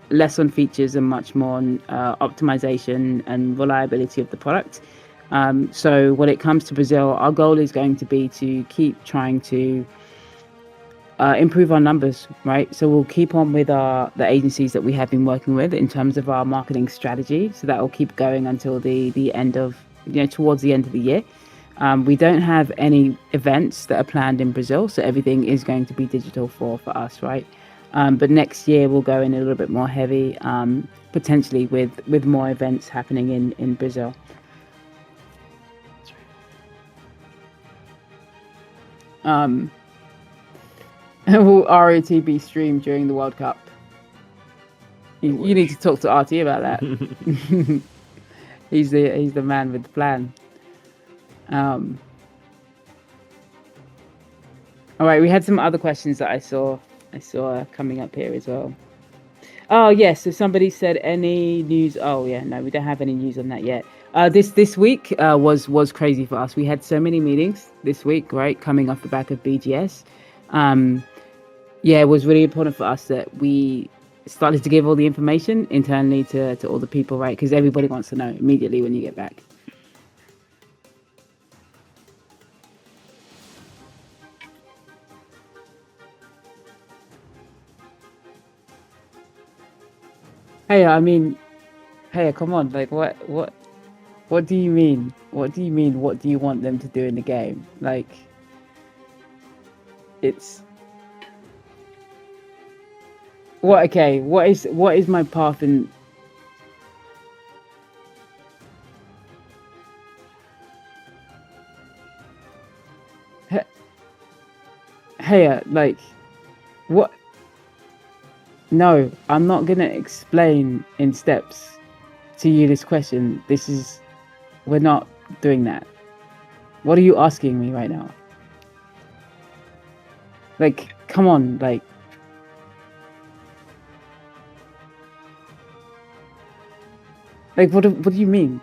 less on features and much more on optimization and reliability of the product. So when it comes to Brazil, our goal is going to be to keep trying to improve our numbers, right? So we'll keep on with the agencies that we have been working with in terms of our marketing strategy. So that will keep going until the end of, towards the end of the year. We don't have any events that are planned in Brazil, so everything is going to be digital for us, right? But next year we'll go in a little bit more heavy, potentially with more events happening in Brazil. Will ROT be streamed during the World Cup? You need to talk to RT about that. He's the man with the plan. All right, we had some other questions that I saw coming up here as well. Oh yes, so somebody said any news. Oh yeah, no, we don't have any news on that yet. This week was crazy for us. We had so many meetings this week, right, coming off the back of BGS. Yeah, it was really important for us that we started to give all the information internally to all the people, right? Because everybody wants to know immediately when you get back. Hey, I mean, hey, come on, like what do you mean? What do you mean? What do you want them to do in the game? Like, it's What? Okay. What is my path in? He- Hey, like what? No, I'm not gonna explain in steps to you this question. We're not doing that. What are you asking me right now? Like, come on, like what do you mean?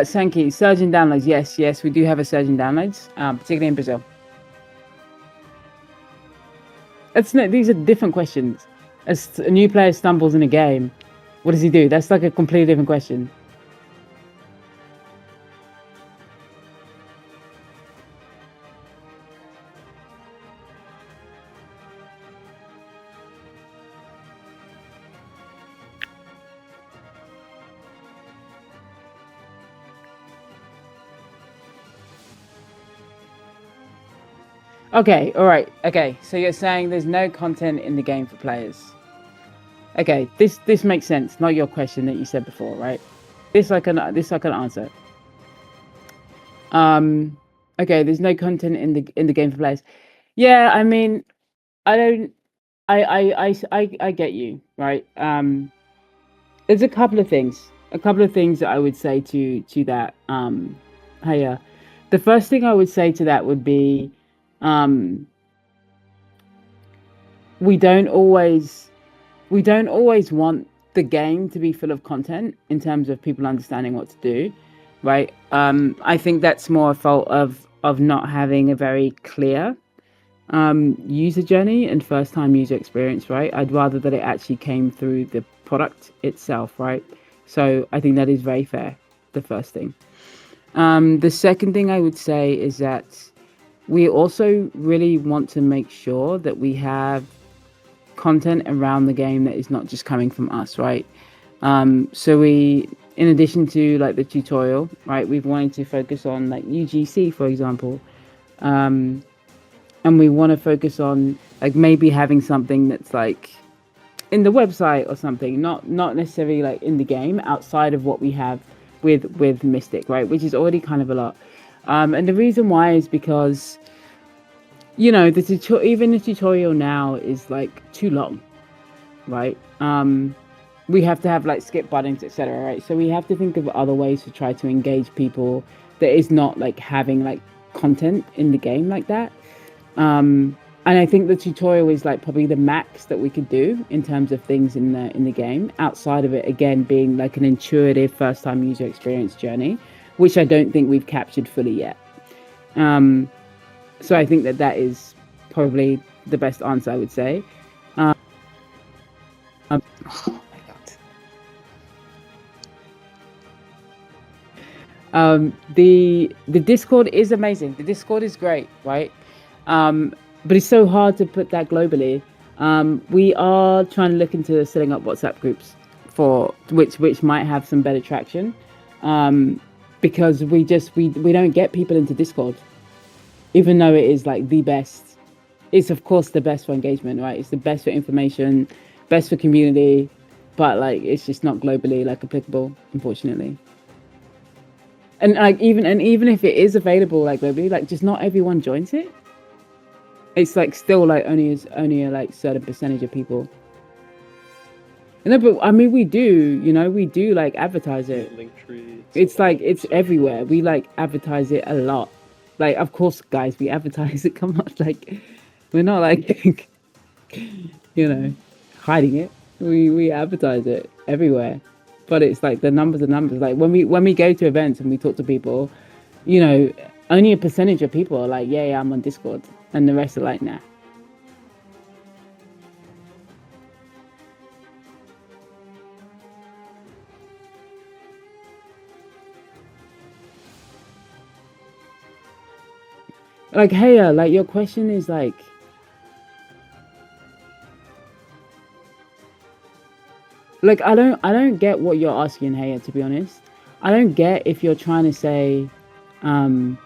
Sankey, surge in downloads. Yes, yes, we do have a surge in downloads, particularly in Brazil. It's no, these are different questions. As a new player stumbles in a game, what does he do? That's like a completely different question. Okay, all right. Okay, so you're saying there's no content in the game for players. Okay, this makes sense. Not your question that you said before, right? This I can answer. Um, okay, there's no content in the game for players. Yeah, I mean, I don't. I get you, right? There's a couple of things. A couple of things that I would say to that. Hey, the first thing I would say to that would be, um, we don't always we don't always want the game to be full of content in terms of people understanding what to do, right? I think that's more a fault of not having a very clear user journey and first time user experience, right? I'd rather that it actually came through the product itself, right? So I think that is very fair. The first thing. The second thing I would say is that we also really want to make sure that we have content around the game that is not just coming from us, right? So we, in addition to like the tutorial, right, we've wanted to focus on like UGC, for example, and we want to focus on like maybe having something that's like in the website or something, not necessarily like in the game, outside of what we have with Mystic, right, which is already kind of a lot. And the reason why is because even the tutorial now is like too long, right? We have to have like skip buttons, etc., right? So we have to think of other ways to try to engage people that is not like having like content in the game like that. And I think the tutorial is like probably the max that we could do in terms of things in the game. Outside of it, again, being like an intuitive first time user experience journey, which I don't think we've captured fully yet. So I think that is probably the best answer I would say. Um, oh my god. The Discord is amazing. The Discord is great, right? But it's so hard to put that globally. We are trying to look into setting up WhatsApp groups for which might have some better traction, because we don't get people into Discord, even though it is like the best. It's of course the best for engagement, right? It's the best for information, best for community, but like it's just not globally like applicable, unfortunately. And even if it is available like globally, like just not everyone joins it. It's like still like only a like certain percentage of people. No, but I mean we do like advertise it. It's like it's everywhere. We like advertise it a lot. Like of course, guys, we advertise it. Come on, like we're not like you know hiding it. We advertise it everywhere. But it's like the numbers are numbers. Like when we go to events and we talk to people, you know, only a percentage of people are like, yeah, I'm on Discord, and the rest are like, nah. Like, hey, like your question is like I don't get what you're asking, Haya, to be honest. I don't get if you're trying to say, um,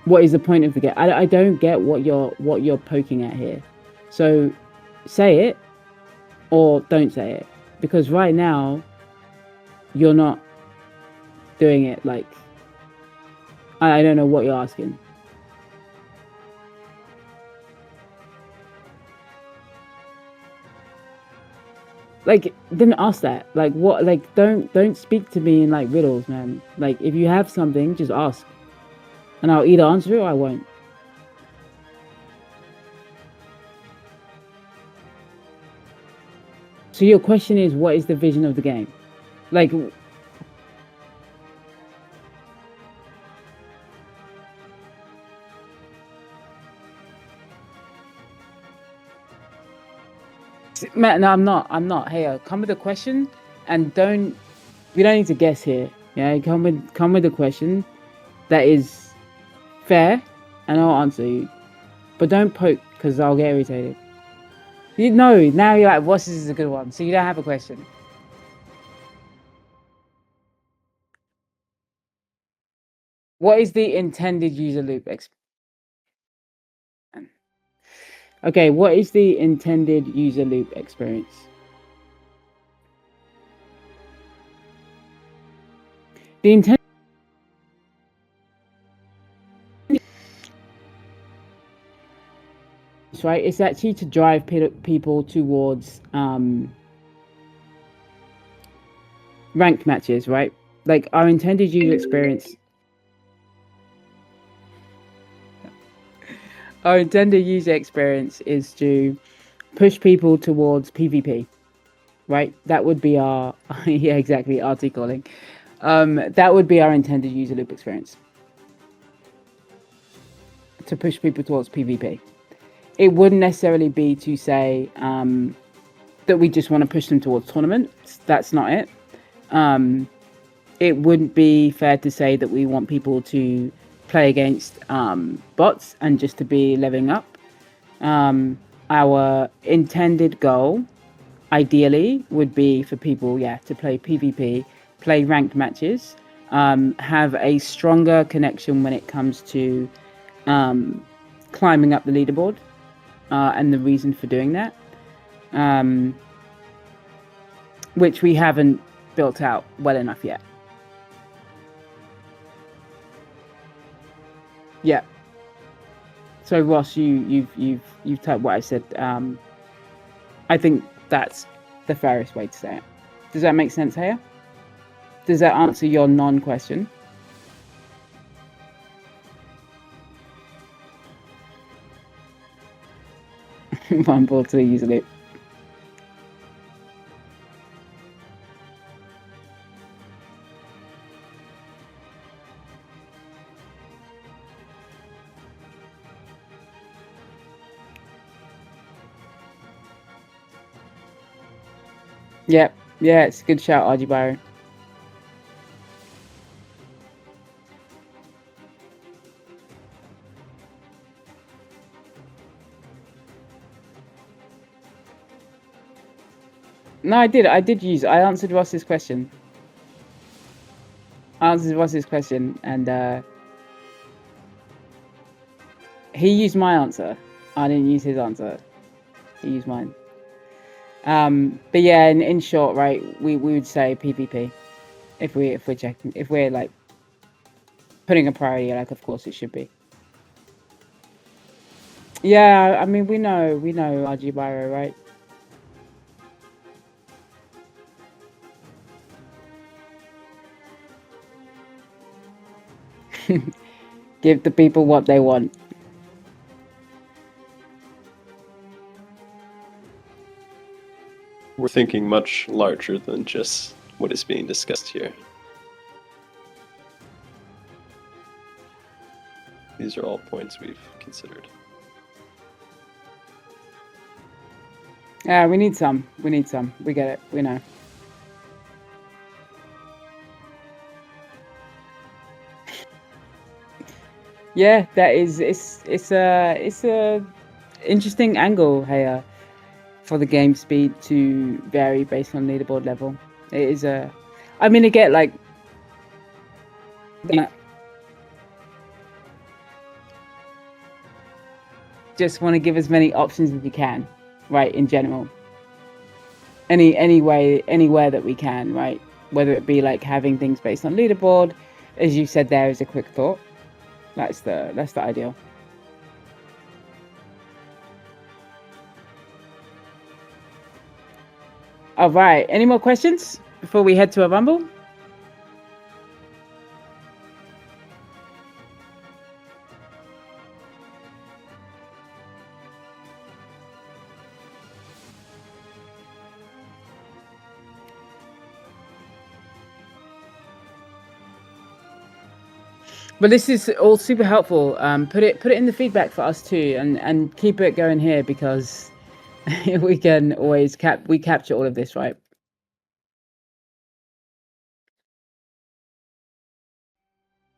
What is the point of the game? I don't get what you're poking at here. So say it or don't say it, because right now you're not doing it. Like, I don't know what you're asking. Like, didn't ask that. Like, what? Like, don't speak to me in like riddles, man. Like, if you have something, just ask, and I'll either answer it or I won't. So your question is, what is the vision of the game? Like, Matt, no, I'm not. I'm not. Hey, come with a question, and don't. We don't need to guess here. Yeah, come with a question that is fair, and I'll answer you. But don't poke, because I'll get irritated. You know, now you're like, "What's this is a good one?" So you don't have a question. What is the intended user loop? Okay, what is the intended user loop experience? The intended, right? It's actually to drive people towards ranked matches, right? Like our intended user experience. Our intended user experience is to push people towards PvP, right? That would be our yeah, exactly, RT calling. That would be our intended user loop experience, to push people towards PvP. It wouldn't necessarily be to say that we just want to push them towards tournaments. That's not it. It wouldn't be fair to say that we want people to play against bots and just to be leveling up. Our intended goal, ideally, would be for people, to play PvP, play ranked matches, have a stronger connection when it comes to climbing up the leaderboard, and the reason for doing that, which we haven't built out well enough yet. Yeah. So Ross, you've typed what I said. I think that's the fairest way to say it. Does that make sense, Haya? Does that answer your non-question? One ball to use it. Yep. Yeah, it's a good shout, RG Byron. No, I did. I answered Ross's question. I answered Ross's question, and he used my answer. I didn't use his answer. He used mine. But yeah, in short, right, we would say PvP if we're checking, if we're like putting a priority, like of course it should be. Yeah, I mean we know RG Byro, right? Give the people what they want. We're thinking much larger than just what is being discussed here. These are all points we've considered. Yeah, we need some. We need some. We get it. We know. Yeah, that is. It's a interesting angle here for the game speed to vary based on leaderboard level. It is a. I mean, again, like. just want to give as many options as we can, right? In general, anywhere that we can, right? Whether it be like having things based on leaderboard, as you said, there is a quick thought. That's the ideal. All right. Any more questions before we head to a rumble? But this is all super helpful. Put it in the feedback for us too, and keep it going here, because we can always capture all of this, right?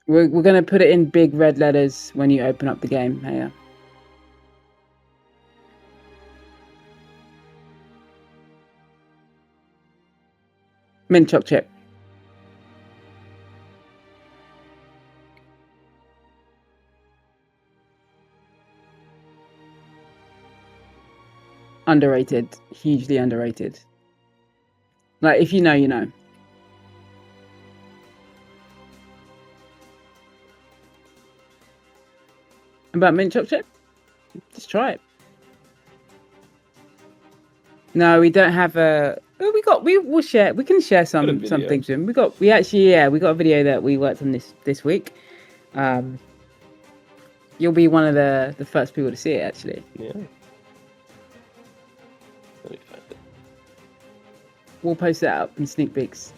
We're gonna put it in big red letters when you open up the game. Yeah. Mint choc chip. Underrated. Hugely underrated. Like, if you know, you know. About mint choc chip? Just try it. No, we don't have a. We'll share. We can share some things with him. We got a video that we worked on this week. You'll be one of the first people to see it, actually. Yeah. Let me find it. We'll post that up in sneak peeks.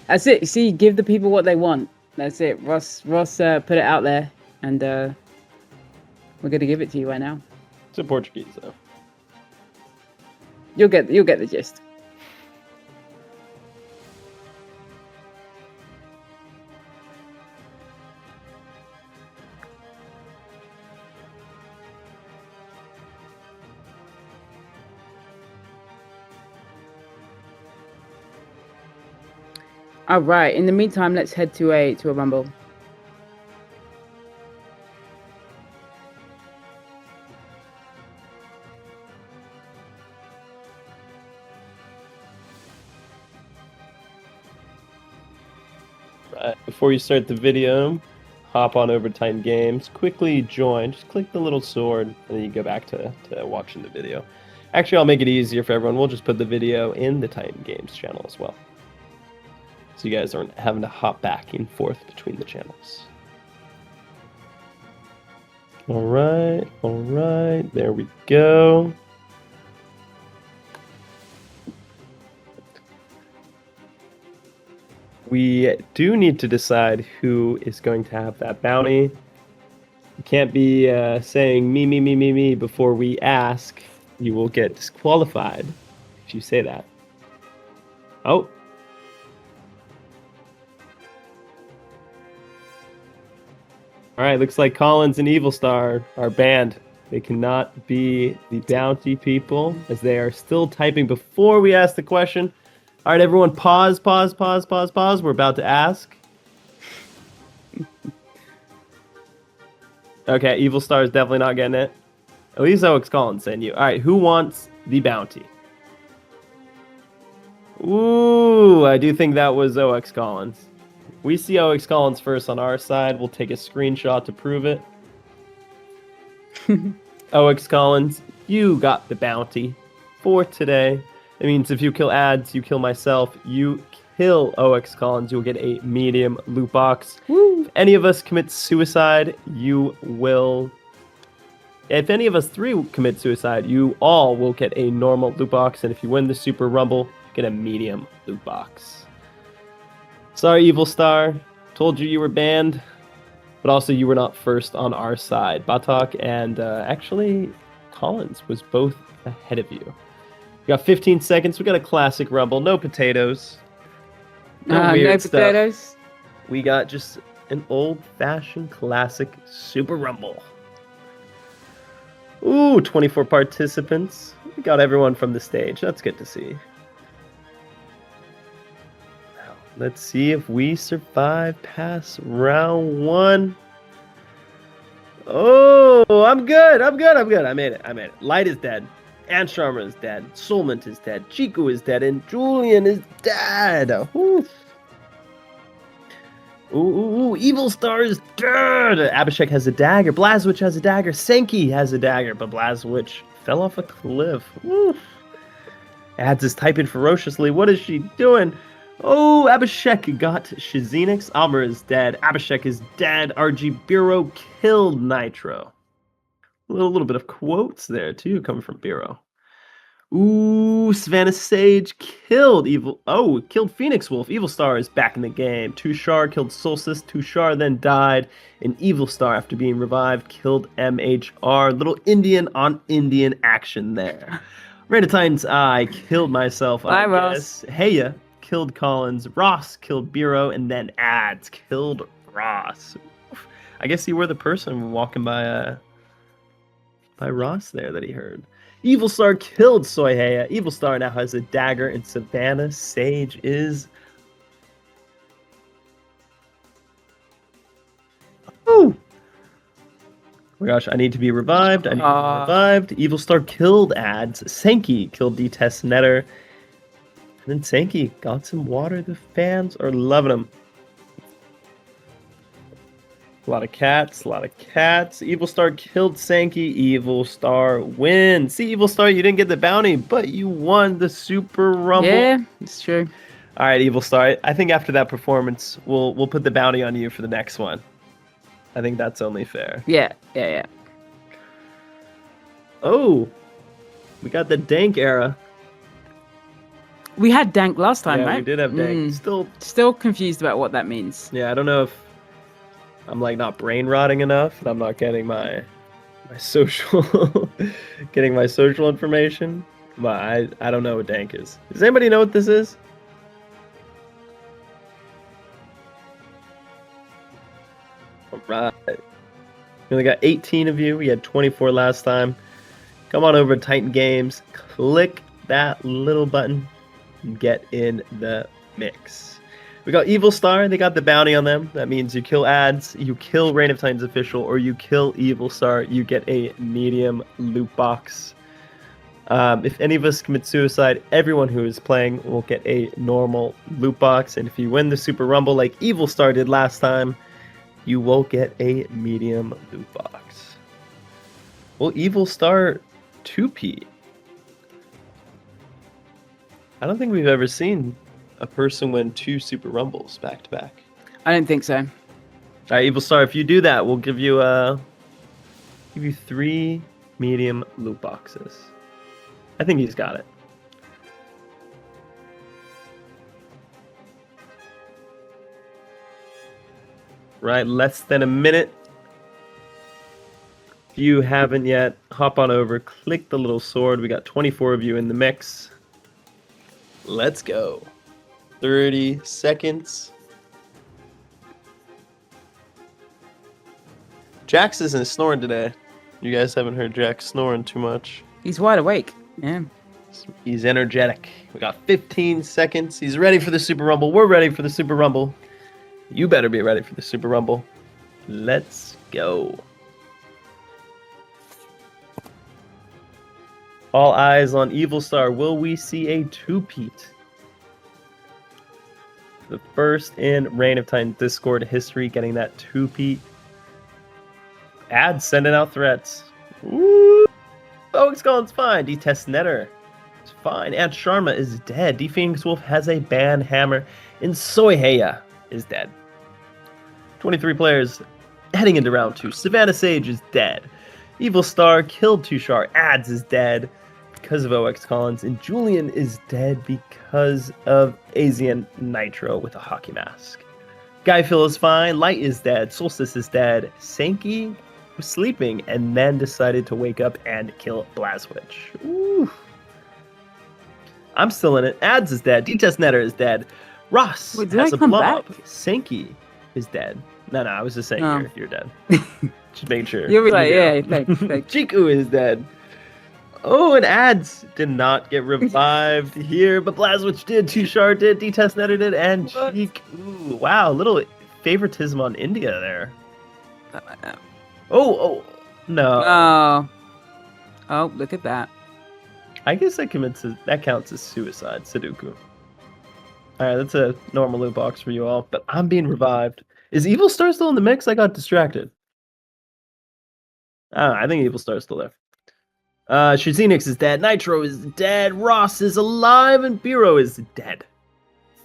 That's it. See, give the people what they want. That's it. Ross put it out there, and we're gonna give it to you right now. It's in Portuguese, though. You'll get the gist. All right. In the meantime, let's head to a rumble. Right. Before you start the video, hop on over to Titan Games, quickly join, just click the little sword, and then you go back to watching the video. Actually, I'll make it easier for everyone. We'll just put the video in the Titan Games channel as well, so you guys aren't having to hop back and forth between the channels. All right, there we go. We do need to decide who is going to have that bounty. You can't be saying me before we ask. You will get disqualified if you say that. Oh. All right, looks like Collins and Evil Star are banned. They cannot be the bounty people, as they are still typing before we ask the question. All right, everyone, pause. We're about to ask. Okay, Evil Star is definitely not getting it. At least OX Collins saying you. All right, who wants the bounty? Ooh, I do think that was OX Collins. We see OX Collins first on our side. We'll take a screenshot to prove it. OX Collins, you got the bounty for today. It means if you kill ads, you kill myself, you kill OX Collins, you'll get a medium loot box. Woo. If any of us commit suicide, you will... If any of us three commit suicide, you all will get a normal loot box. And if you win the Super Rumble, get a medium loot box. Sorry, Evil Star. Told you were banned. But also, you were not first on our side. Batok and actually, Collins was both ahead of you. We got 15 seconds. We got a classic rumble. No potatoes. No weird stuff. Potatoes. We got just an old-fashioned classic Super Rumble. Ooh, 24 participants. We got everyone from the stage. That's good to see. Now, let's see if we survive past round one. Oh, I'm good. I made it. Light is dead. Ant Sharma is dead. Solment is dead. Chiku is dead. And Julian is dead. Oof. Ooh, Evil Star is dead. Abhishek has a dagger. Blazwitch has a dagger. Senki has a dagger. But Blazwitch fell off a cliff. Oof. Ads is typing ferociously. What is she doing? Oh, Abhishek got Shizenix. Almer is dead. Abhishek is dead. RG Bureau killed Nitro. A little bit of quotes there, too, coming from Bureau. Ooh, Savannah Sage killed killed Phoenix Wolf. Evil Star is back in the game. Tushar killed Solstice. Tushar then died. And Evil Star, after being revived, killed MHR. Little Indian on Indian action there. Rain of Titans, I killed myself, Bye, I Ross. guess. Heya killed Collins. Ross killed Bureau. And then Ads killed Ross. Oof. I guess you were the person walking by Ross there that he heard. Evil Star killed Soyhea. Evil Star now has a dagger, and Savannah Sage is. Oh! Oh my gosh, I need to be revived. Evil Star killed Ads. Senki killed D-Test Netter. And then Senki got some water. The fans are loving him. A lot of cats. Evil Star killed Sankey. Evil Star wins. See, Evil Star, you didn't get the bounty, but you won the Super Rumble. Yeah, it's true. All right, Evil Star. I think after that performance, we'll put the bounty on you for the next one. I think that's only fair. Yeah. Oh, we got the Dank era. We had Dank last time, right? Yeah, we did have Dank. Still confused about what that means. Yeah, I don't know if I'm like not brain rotting enough and I'm not getting my social getting my social information. But I don't know what Dank is. Does anybody know what this is? All right. We only got 18 of you. We had 24 last time. Come on over to Titan Games. Click that little button and get in the mix. We got Evil Star. They got the bounty on them. That means you kill Ads, you kill Reign of Titans official, or you kill Evil Star. You get a medium loot box. If any of us commit suicide, everyone who is playing will get a normal loot box. And if you win the Super Rumble like Evil Star did last time, you will get a medium loot box. Will Evil Star 2P? I don't think we've ever seen a person win 2 Super Rumbles back to back. I don't think so. All right, Evil Star, if you do that, we'll give you 3 medium loot boxes. I think he's got it. Right, less than a minute. If you haven't yet, hop on over, click the little sword. We got 24 of you in the mix. Let's go. 30 seconds. Jax isn't snoring today. You guys haven't heard Jax snoring too much. He's wide awake. Yeah. He's energetic. We got 15 seconds. He's ready for the Super Rumble. We're ready for the Super Rumble. You better be ready for the Super Rumble. Let's go. All eyes on Evil Star. Will we see a two-peat? The first in Reign of Titan Discord history getting that two-peat. Ads sending out threats. Woo! Oak's Collins fine. D-Test Netter is fine. Ant Sharma is dead. D-Phoenix Wolf has a ban hammer. And Soyhea is dead. 23 players heading into round 2. Savannah Sage is dead. Evil Star killed Tushar. Ads is dead because of OX Collins. And Julian is dead because of Asian Nitro with a hockey mask. Guy Phil is fine. Light is dead. Solstice is dead. Sankey was sleeping and then decided to wake up and kill Blazwitch. Ooh. I'm still in it. Ads is dead. D-Test Netter is dead. Ross has a blow-up. Sankey is dead. No, I was just saying you're dead. Just making sure. You'll be like, yeah, thanks. Chiku is dead. Oh, and Ads did not get revived here, but Blazwitch did, Tushar did, D-Test Netter did, and Chiku. Wow, little favoritism on India there. Oh, no. Oh, look at that. I guess that counts as suicide, Sudoku. Alright, that's a normal loot box for you all, but I'm being revived. Is Evil Star still in the mix? I got distracted. I think Evil Star's still there. Shazinix is dead, Nitro is dead, Ross is alive, and Biro is dead.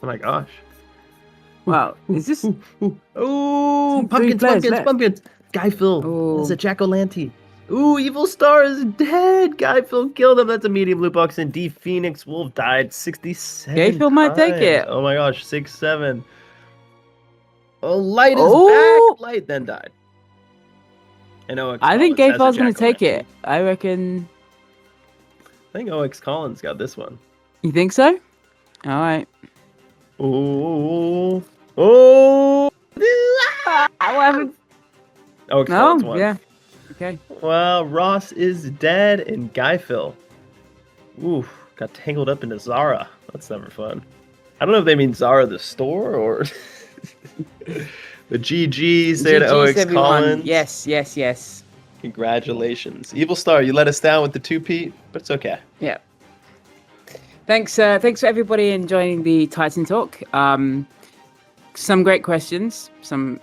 Oh my gosh. Wow, is this... Oh, Three pumpkins, players pumpkins, left. pumpkins. Guy Phil. That's Oh. a Jack-O-Lantern. Ooh, Evil Star is dead. Guy Phil killed him. That's a medium loot box. And D Phoenix Wolf died 67 Gay Phil might take times. it. Oh my gosh, 6-7. Oh, Light is Oh! back. Light then died. And OX I think Collins Gay has a Phil's going to take Jack-O-Lantern. it. I reckon... I think OX Collins got this one. You think so? All right. Oh. Oh. What happened? OX Collins won. Yeah. Okay. Well, Ross is dead and Guy Phil. Oof, got tangled up into Zara. That's never fun. I don't know if they mean Zara the store or the GGs there to GGs, OX everyone. Collins. Yes. Congratulations. Evil Star, you let us down with the 2-peat, but it's okay. Yeah. Thanks for everybody in joining the Titan Talk. Some great questions, some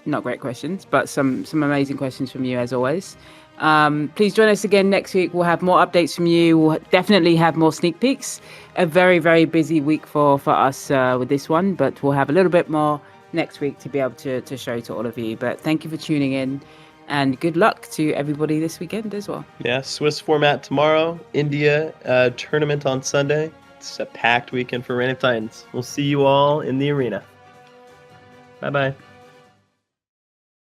not great questions, but some amazing questions from you as always. Please join us again next week. We'll have more updates from you. We'll definitely have more sneak peeks. A very, very busy week for us with this one, but we'll have a little bit more next week to be able to show to all of you. But thank you for tuning in, and good luck to everybody this weekend as well. Yeah, Swiss format tomorrow, India tournament on Sunday. It's a packed weekend for Reign of Titans. We'll see you all in the arena. Bye-bye.